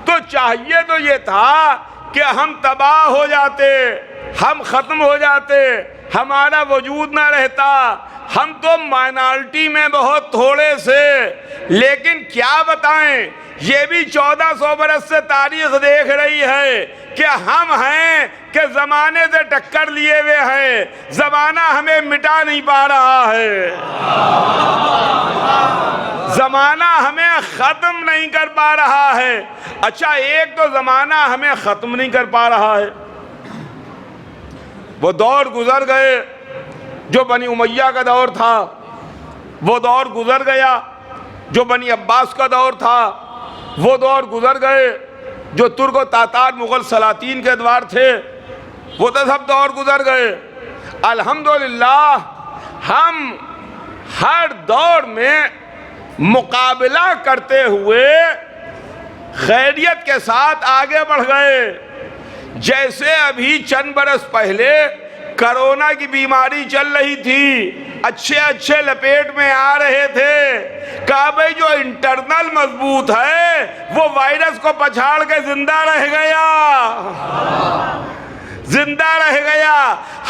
تو چاہیے تو یہ تھا کہ ہم تباہ ہو جاتے، ہم ختم ہو جاتے، ہمارا وجود نہ رہتا۔ ہم تو مائنارٹی میں بہت تھوڑے سے، لیکن کیا بتائیں، یہ بھی 1400 برس سے تاریخ دیکھ رہی ہے کہ ہم ہیں کہ زمانے سے ٹکر لیے ہوئے ہیں، زمانہ ہمیں مٹا نہیں پا رہا ہے، زمانہ ہمیں ختم نہیں کر پا رہا ہے۔ اچھا، ایک تو زمانہ ہمیں ختم نہیں کر پا رہا ہے، وہ دور گزر گئے جو بنی امیہ کا دور تھا، وہ دور گزر گیا جو بنی عباس کا دور تھا، وہ دور گزر گئے جو ترک و تاتار مغل سلاطین کے ادوار تھے، وہ تو سب دور گزر گئے۔ الحمدللہ ہم ہر دور میں مقابلہ کرتے ہوئے خیریت کے ساتھ آگے بڑھ گئے۔ جیسے ابھی چند برس پہلے کرونا کی بیماری چل رہی تھی، اچھے لپیٹ میں آ رہے تھے، کہا بھئی جو انٹرنل مضبوط ہے وہ وائرس کو پچھاڑ کے زندہ رہ گیا، زندہ رہ گیا۔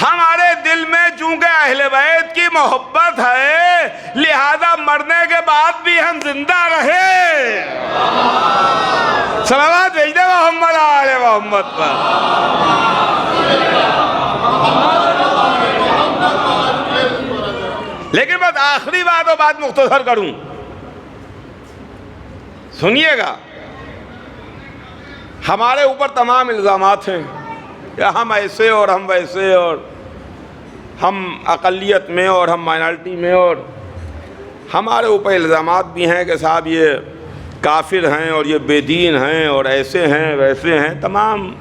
ہمارے دل میں چونکہ اہل بیت کی محبت ہے، لہذا مرنے کے بعد بھی ہم زندہ رہے۔ صلوات بھیج دے محمد آل محمد پر۔ لیکن بس آخری بات اور بات مختصر کروں، سنیے گا، ہمارے اوپر تمام الزامات ہیں کہ ہم ایسے اور ہم ویسے، اور ہم اقلیت میں اور ہم مائنارٹی میں، اور ہمارے اوپر الزامات بھی ہیں کہ صاحب یہ کافر ہیں اور یہ بے دین ہیں اور ایسے ہیں ویسے ہیں۔ تمام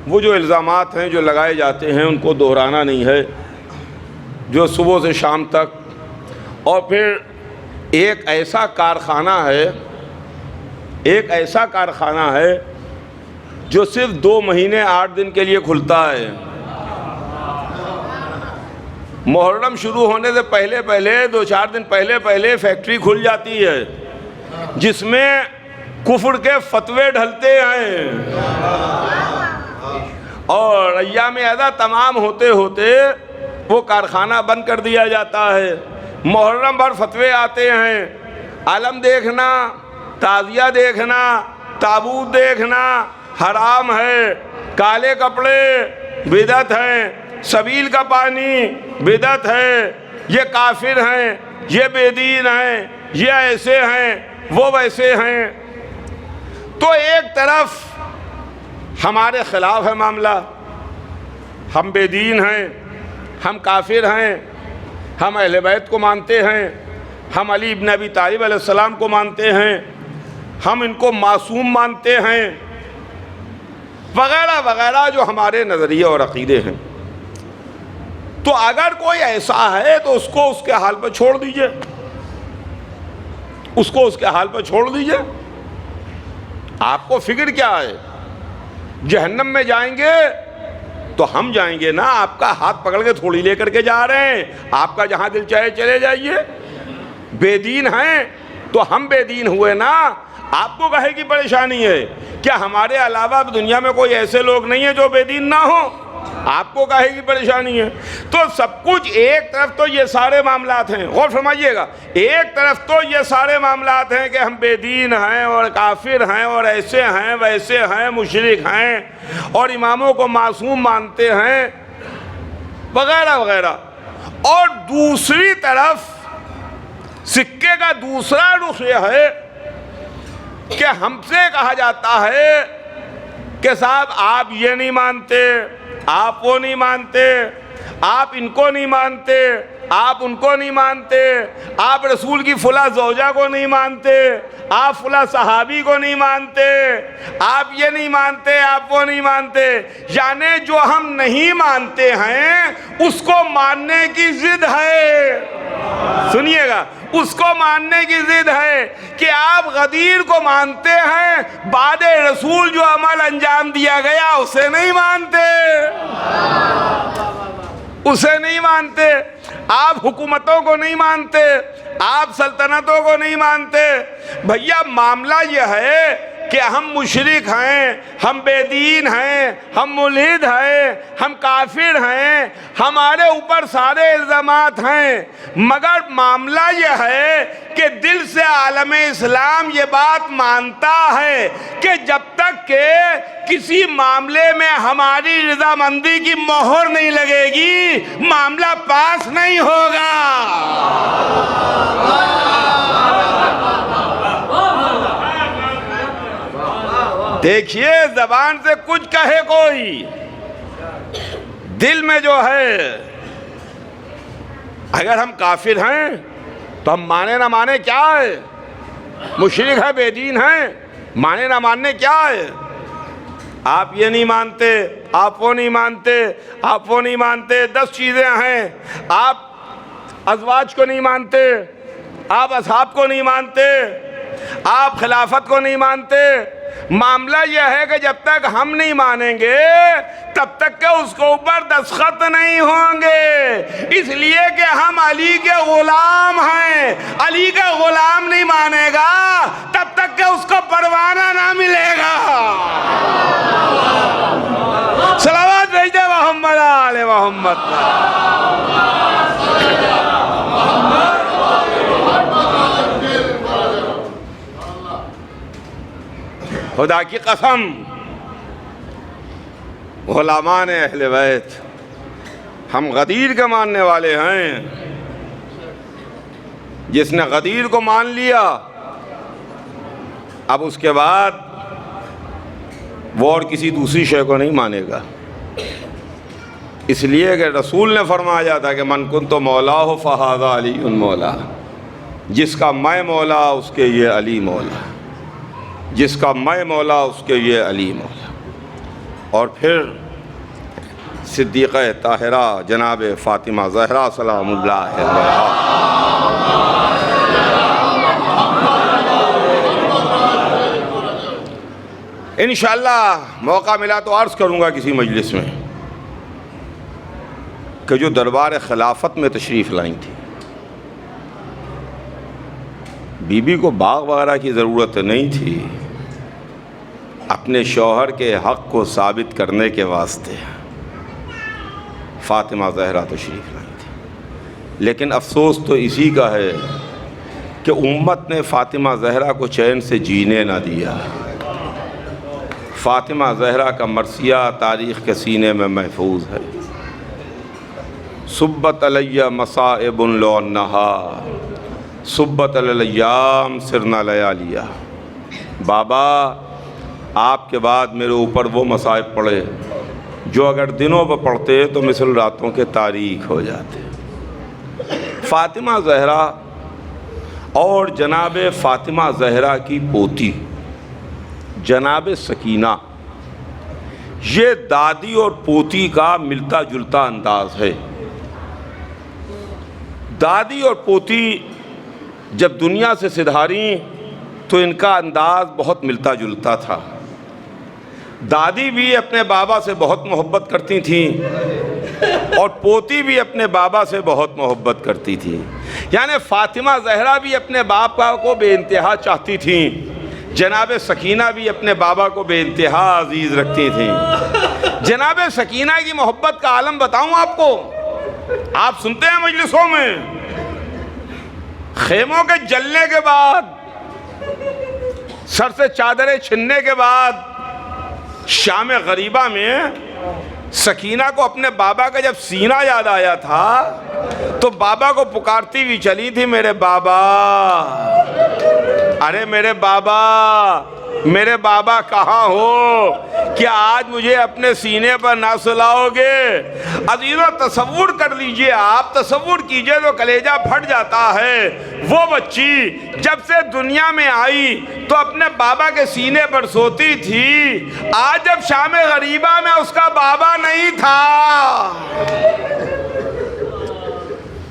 وہ جو الزامات ہیں جو لگائے جاتے ہیں ان کو دہرانا نہیں ہے، جو صبح سے شام تک۔ اور پھر ایک ایسا کارخانہ ہے جو صرف 2 مہینے 8 دن کے لیے کھلتا ہے۔ محرم شروع ہونے سے پہلے 2-4 دن پہلے فیکٹری کھل جاتی ہے جس میں کفر کے فتوے ڈھلتے ہیں، اور ایام اعیاد تمام ہوتے وہ کارخانہ بند کر دیا جاتا ہے۔ محرم بھر فتوے آتے ہیں، علم دیکھنا، تعزیہ دیکھنا، تابوت دیکھنا حرام ہے، کالے کپڑے بدعت ہیں، سبیل کا پانی بدعت ہے، یہ کافر ہیں، یہ بے دین ہیں، یہ ایسے ہیں، وہ ویسے ہیں۔ تو ایک طرف ہمارے خلاف ہے معاملہ، ہم بے دین ہیں، ہم کافر ہیں، ہم اہل بیت کو مانتے ہیں، ہم علی ابن ابی طالب علیہ السلام کو مانتے ہیں، ہم ان کو معصوم مانتے ہیں، وغیرہ وغیرہ جو ہمارے نظریے اور عقیدے ہیں۔ تو اگر کوئی ایسا ہے تو اس کو اس کے حال پر چھوڑ دیجئے، اس کو اس کے حال پر چھوڑ دیجئے۔ آپ کو فکر کیا ہے؟ جہنم میں جائیں گے تو ہم جائیں گے نا، آپ کا ہاتھ پکڑ کے تھوڑی لے کر کے جا رہے ہیں، آپ کا جہاں دل چاہے چلے جائیے۔ بے دین ہیں تو ہم بے دین ہوئے نا، آپ کو کہے کی پریشانی ہے؟ کیا ہمارے علاوہ دنیا میں کوئی ایسے لوگ نہیں ہیں جو بے دین نہ ہوں؟ آپ کو کہے کی پریشانی ہے؟ تو سب کچھ ایک طرف تو یہ سارے معاملات ہیں، غور فرمائیے گا، ایک طرف تو یہ سارے معاملات ہیں کہ ہم بے دین ہیں اور کافر ہیں اور ایسے ہیں ویسے ہیں، مشرک ہیں اور اماموں کو معصوم مانتے ہیں وغیرہ وغیرہ، اور دوسری طرف سکے کا دوسرا رخ یہ ہے کہ ہم سے کہا جاتا ہے کہ صاحب آپ یہ نہیں مانتے، آپ وہ نہیں مانتے، آپ ان کو نہیں مانتے، آپ ان کو نہیں مانتے، آپ رسول کی فلاں زوجہ کو نہیں مانتے، آپ فلاں صحابی کو نہیں مانتے، آپ یہ نہیں مانتے، آپ وہ نہیں مانتے، یعنی جو ہم نہیں مانتے ہیں اس کو ماننے کی ضد ہے۔ سنیے گا، اس کو ماننے کی ضد ہے کہ آپ غدیر کو مانتے ہیں، بعد رسول جو عمل انجام دیا گیا اسے نہیں مانتے، اسے نہیں مانتے، آپ حکومتوں کو نہیں مانتے، آپ سلطنتوں کو نہیں مانتے۔ بھیا معاملہ یہ ہے کہ ہم مشرک ہیں، ہم بے دین ہیں، ہم ملحد ہیں، ہم کافر ہیں، ہمارے اوپر سارے الزامات ہیں، مگر معاملہ یہ ہے کہ دل سے عالم اسلام یہ بات مانتا ہے کہ جب تک کہ کسی معاملے میں ہماری رضامندی کی مہر نہیں لگے گی معاملہ پاس نہیں ہوگا۔ دیکھیے زبان سے کچھ کہے کوئی، دل میں جو ہے، اگر ہم کافر ہیں تو ہم مانے نہ مانے کیا ہے، مشرک ہے، بے دین ہیں، مانے نہ ماننے کیا ہے۔ آپ یہ نہیں مانتے، آپ وہ نہیں مانتے، آپ وہ نہیں مانتے، 10 چیزیں ہیں۔ آپ ازواج کو نہیں مانتے، آپ اصحاب کو نہیں مانتے، آپ خلافت کو نہیں مانتے۔ معاملہ یہ ہے کہ جب تک ہم نہیں مانیں گے تب تک کہ اس کے اوپر دستخط نہیں ہوں گے، اس لیے کہ ہم علی کے غلام ہیں۔ علی کا غلام نہیں مانے گا تب تک کہ اس کو پروانہ نہ ملے گا۔ صلوات بھیج دے محمد آل محمد۔ خدا کی قسم، علماء اہل بیت ہم غدیر کے ماننے والے ہیں۔ جس نے غدیر کو مان لیا اب اس کے بعد وہ اور کسی دوسری شے کو نہیں مانے گا، اس لیے کہ رسول نے فرمایا تھا کہ من کنت مولا فہذا علی مولا، جس کا میں مولا اس کے یہ علی مولا، جس کا میں مولا اس کے یہ علی مولا۔ اور پھر صدیقہ طاہرہ جناب فاطمہ زہرا سلام اللہ علیہا، انشاءاللہ موقع ملا تو عرض کروں گا کسی مجلس میں کہ جو دربار خلافت میں تشریف لائیں تھی، بی بی کو باغ وغیرہ کی ضرورت نہیں تھی، اپنے شوہر کے حق کو ثابت کرنے کے واسطے فاطمہ زہرا تشریف لائی تھی۔ لیکن افسوس تو اسی کا ہے کہ امت نے فاطمہ زہرا کو چین سے جینے نہ دیا۔ فاطمہ زہرا کا مرثیہ تاریخ کے سینے میں محفوظ ہے۔ صبت علیہ مصائب لو انہا صبت الایام سرنا لیالیہ، بابا آپ کے بعد میرے اوپر وہ مصائب پڑے جو اگر دنوں پہ پڑھتے تو مثل راتوں کے تاریک ہو جاتے۔ فاطمہ زہرا اور جناب فاطمہ زہرا کی پوتی جناب سکینہ، یہ دادی اور پوتی کا ملتا جلتا انداز ہے۔ دادی اور پوتی جب دنیا سے سدھاریں تو ان کا انداز بہت ملتا جلتا تھا۔ دادی بھی اپنے بابا سے بہت محبت کرتی تھیں اور پوتی بھی اپنے بابا سے بہت محبت کرتی تھی، یعنی فاطمہ زہرا بھی اپنے باپ کو بے انتہا چاہتی تھیں، جناب سکینہ بھی اپنے بابا کو بے انتہا عزیز رکھتی تھیں۔ جناب سکینہ کی محبت کا عالم بتاؤں آپ کو، آپ سنتے ہیں مجلسوں میں، خیموں کے جلنے کے بعد، سر سے چادریں چھننے کے بعد، شام غریبہ میں سکینہ کو اپنے بابا کا جب سینہ یاد آیا تھا تو بابا کو پکارتی ہوئی چلی تھی، میرے بابا، ارے میرے بابا، میرے بابا کہاں ہو؟ کیا آج مجھے اپنے سینے پر نہ سلاؤ گے؟ عزیزو تصور کر لیجئے، آپ تصور کیجئے تو کلیجہ پھٹ جاتا ہے۔ وہ بچی جب سے دنیا میں آئی تو اپنے بابا کے سینے پر سوتی تھی، آج جب شام غریبہ میں اس کا بابا نہیں تھا،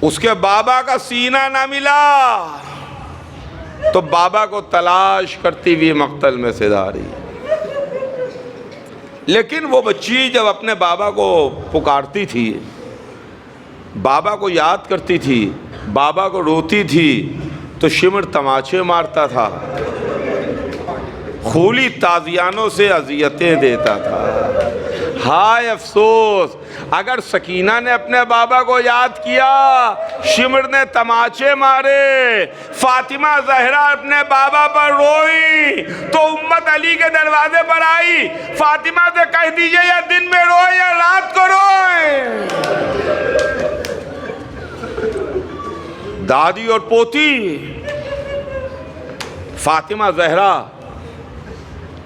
اس کے بابا کا سینہ نہ ملا تو بابا کو تلاش کرتی ہوئی مقتل میں سے دھاری۔ لیکن وہ بچی جب اپنے بابا کو پکارتی تھی، بابا کو یاد کرتی تھی، بابا کو روتی تھی، تو شمر تماچے مارتا تھا، خولی تازیانوں سے اذیتیں دیتا تھا۔ ہائے افسوس، اگر سکینہ نے اپنے بابا کو یاد کیا، شمر نے تماچے مارے، فاطمہ زہرا اپنے بابا پر روئی، تو امت علی کے دروازے پر آئی، فاطمہ سے کہہ دیجئے یا دن میں روئے یا رات کو روئے۔ دادی اور پوتی فاطمہ زہرا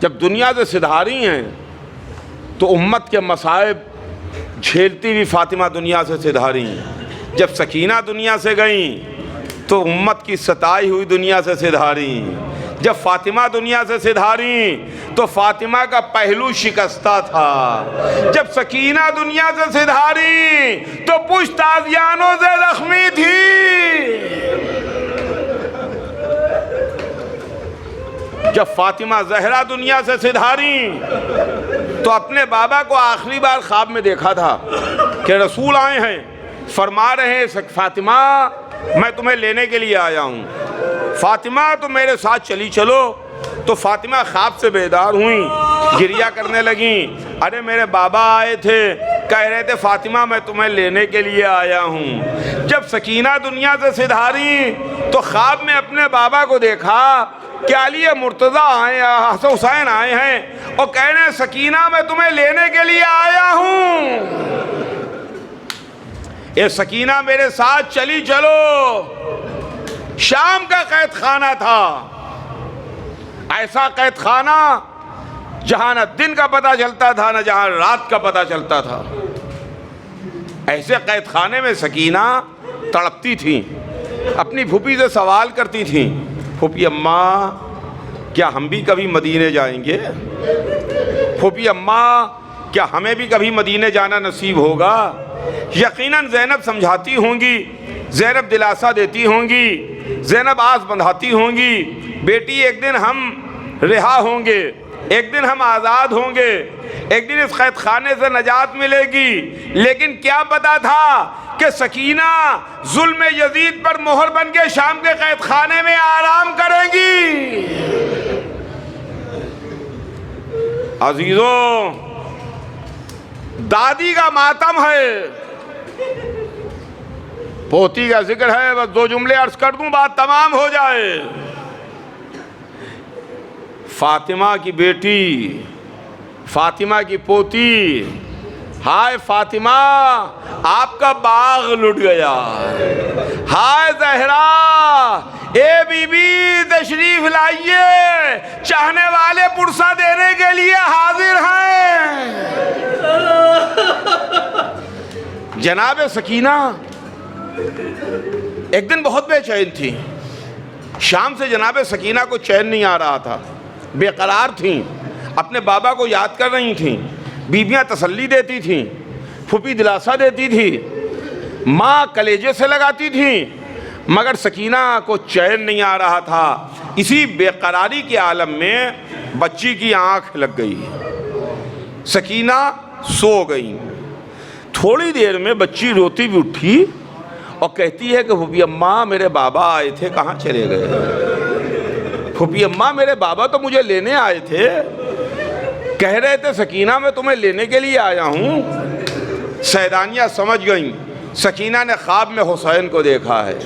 جب دنیا سے سدھاری ہیں تو امت کے مصائب جھیلتی ہوئی فاطمہ دنیا سے سدھاری ہیں۔ جب سکینہ دنیا سے گئیں تو امت کی ستائی ہوئی دنیا سے سدھاری۔ جب فاطمہ دنیا سے سدھاری تو فاطمہ کا پہلو شکستہ تھا۔ جب سکینہ دنیا سے سدھاری تو پشت تازیانوں سے زخمی تھی۔ جب فاطمہ زہرا دنیا سے سدھاری تو اپنے بابا کو آخری بار خواب میں دیکھا تھا کہ رسول آئے ہیں، فرما رہے ہیں فاطمہ میں تمہیں لینے کے لیے آیا ہوں، فاطمہ تم میرے ساتھ چلی چلو۔ تو فاطمہ خواب سے بیدار ہوئیں، گریہ کرنے لگیں، ارے میرے بابا آئے تھے، کہہ رہے تھے فاطمہ میں تمہیں لینے کے لیے آیا ہوں۔ جب سکینہ دنیا سے سدھاری تو خواب میں اپنے بابا کو دیکھا کہ علی مرتضیٰ آئے، حسن حسین آئے ہیں اور کہہ رہے ہیں سکینہ میں تمہیں لینے کے لیے آیا ہوں، اے سکینہ میرے ساتھ چلی چلو۔ شام کا قید خانہ تھا، ایسا قید خانہ جہاں نہ دن کا پتہ چلتا تھا نہ جہاں رات کا پتہ چلتا تھا۔ ایسے قید خانے میں سکینہ تڑپتی تھی، اپنی پھوپھی سے سوال کرتی تھی، پھوپھی اماں کیا ہم بھی کبھی مدینے جائیں گے؟ پھوپھی اماں کیا ہمیں بھی کبھی مدینے جانا نصیب ہوگا؟ یقیناً زینب سمجھاتی ہوں گی، زینب دلاسا دیتی ہوں گی، زینب آس بندھاتی ہوں گی، بیٹی ایک دن ہم رہا ہوں گے، ایک دن ہم آزاد ہوں گے، ایک دن اس قید خانے سے نجات ملے گی۔ لیکن کیا پتا تھا کہ سکینہ ظلم یزید پر مہر بن کے شام کے قید خانے میں آرام کریں گی۔ عزیزوں، دادی کا ماتم ہے، پوتی کا ذکر ہے، بس دو جملے عرض کر دوں بات تمام ہو جائے۔ فاطمہ کی بیٹی، فاطمہ کی پوتی، ہائے فاطمہ آپ کا باغ لٹ گیا، ہائے زہرا اے بی بی تشریف لائیے، چاہنے والے پرسہ دینے کے لیے حاضر ہیں۔ جناب سکینہ ایک دن بہت بے چین تھی، شام سے جناب سکینہ کو چین نہیں آ رہا تھا، بے قرار تھیں، اپنے بابا کو یاد کر رہی تھیں، بیویاں تسلی دیتی تھیں، پھوپھی دلاسا دیتی تھی، ماں کلیجے سے لگاتی تھیں، مگر سکینہ کو چین نہیں آ رہا تھا۔ اسی بے قراری کے عالم میں بچی کی آنکھ لگ گئی، سکینہ سو گئی۔ تھوڑی دیر میں بچی روتی بھی اٹھی اور کہتی ہے کہ پھوپھی اماں میرے بابا آئے تھے، کہاں چلے گئے؟ پھوپھی اماں میرے بابا تو مجھے لینے آئے تھے، کہہ رہے تھے سکینہ میں تمہیں لینے کے لیے آیا ہوں۔ سیدانیہ سمجھ گئیں، سکینہ نے خواب میں حسین کو دیکھا ہے۔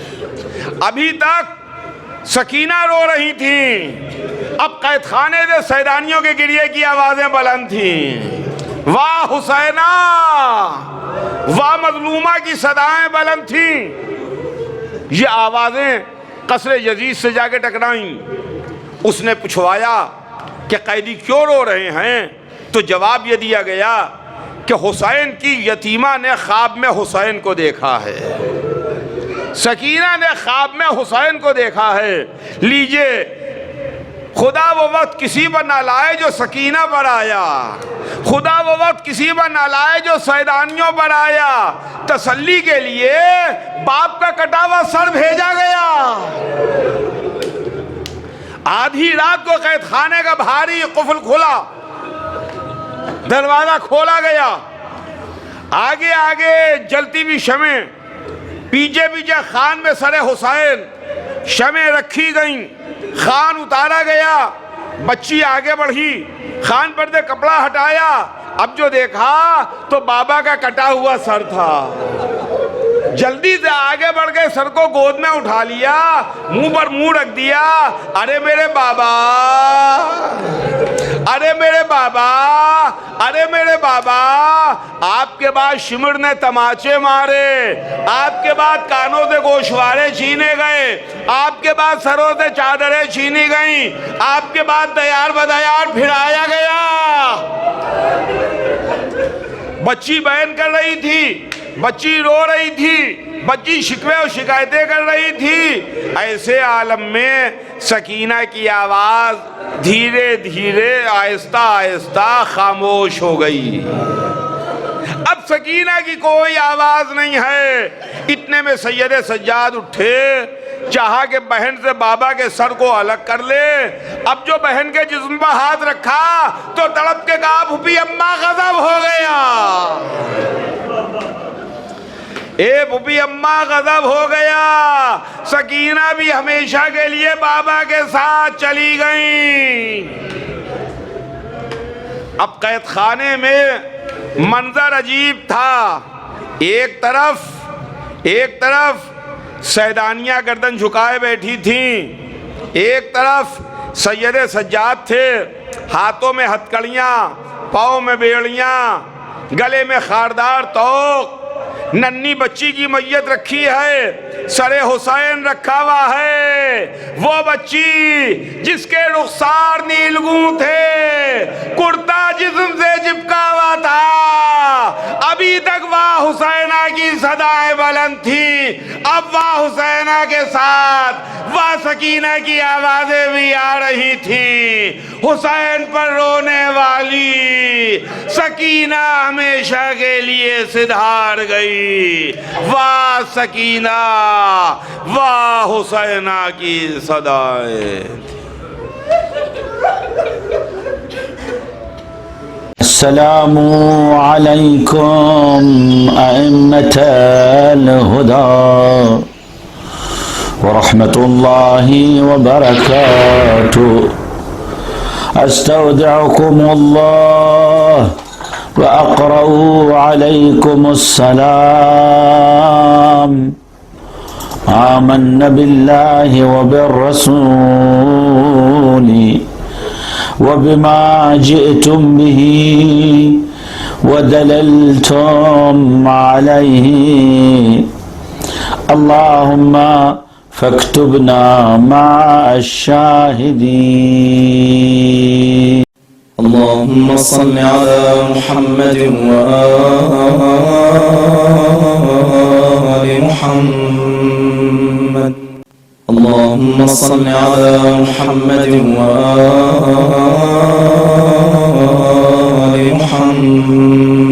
ابھی تک سکینہ رو رہی تھیں، اب قید خانے سے سیدانیوں کے گریے کی آوازیں بلند تھیں، واہ حسینہ، واہ مظلومہ کی صدائیں بلند تھیں۔ یہ آوازیں قصر یزید سے جا کے ٹکرائیں۔ اس نے پوچھوایا کہ قیدی کیوں رو رہے ہیں؟ تو جواب یہ دیا گیا کہ حسین کی یتیمہ نے خواب میں حسین کو دیکھا ہے، سکینہ نے خواب میں حسین کو دیکھا ہے۔ لیجئے، خدا وہ وقت کسی پر نہ لائے جو سکینہ پر آیا، خدا وہ وقت کسی پر نہ لائے جو سیدانیوں پر آیا۔ تسلی کے لیے باپ کا کٹا ہوا سر بھیجا گیا۔ آدھی رات کو قید خانے کا بھاری قفل کھلا، دروازہ کھولا گیا، آگے آگے جلتی ہوئی شمیں، پیچھے پیچھے خان میں سر حسین، شمیں رکھی گئیں، خان اتارا گیا، بچی آگے بڑھی، خان پر سے کپڑا ہٹایا، اب جو دیکھا تو بابا کا کٹا ہوا سر تھا۔ جلدی سے آگے بڑھ گئے، سر کو گود میں اٹھا لیا، منہ پر منہ رکھ دیا، ارے میرے بابا، ارے میرے بابا، ارے میرے بابا۔ آپ کے بعد شمر نے تماچے مارے، آپ کے بعد کانوں سے گوشوارے چھینے گئے، آپ کے بعد سروں سے چادریں چھینی گئیں، آپ کے بعد دیار بدیار پھرایا گیا۔ بچی بیان کر رہی تھی، بچی رو رہی تھی، بچی شکوے اور شکایتیں کر رہی تھی۔ ایسے عالم میں سکینہ کی آواز دھیرے دھیرے آہستہ آہستہ خاموش ہو گئی۔ اب سکینہ کی کوئی آواز نہیں ہے۔ اتنے میں سید سجاد اٹھے، چاہا کہ بہن سے بابا کے سر کو الگ کر لے۔ اب جو بہن کے جسم پر ہاتھ رکھا تو تڑپ کے کہا پھوپھی اماں غضب ہو گیا، اے پھوپھی اماں غضب ہو گیا۔ سکینہ بھی ہمیشہ کے لیے بابا کے ساتھ چلی گئیں۔ اب قید خانے میں منظر عجیب تھا۔ ایک طرف سیدانیہ گردن جھکائے بیٹھی تھیں، ایک طرف سید سجاد تھے، ہاتھوں میں ہتکڑیاں، پاؤں میں بیڑیاں، گلے میں خاردار توق۔ ننھی بچی کی میت رکھی ہے، سر حسین رکھا ہوا ہے۔ وہ بچی جس کے رخسار نیلگوں تھے، کرتا جسم سے چپکا ہوا تھا، ابھی تک واہ حسینہ کی صدائیں بلند تھی، اب واہ حسینہ کے ساتھ واہ سکینہ کی آوازیں بھی آ رہی تھیں۔ حسین پر رونے والی سکینہ ہمیشہ کے لیے سدھار گئی۔ واہ سکینہ، واہ حسینہ کی صدائیں۔ السلام علیکم ائمة الہدی ورحمۃ اللہ وبرکاتہ۔ استودعکم اللہ وأقرأ عليكم السلام۔ آمنا بالله وبالرسول وبما جئتم به ودللتم عليه، اللهم فاكتبنا مع الشاهدين۔ اللهم صل على محمد وآل محمد، اللهم صل على محمد وآل محمد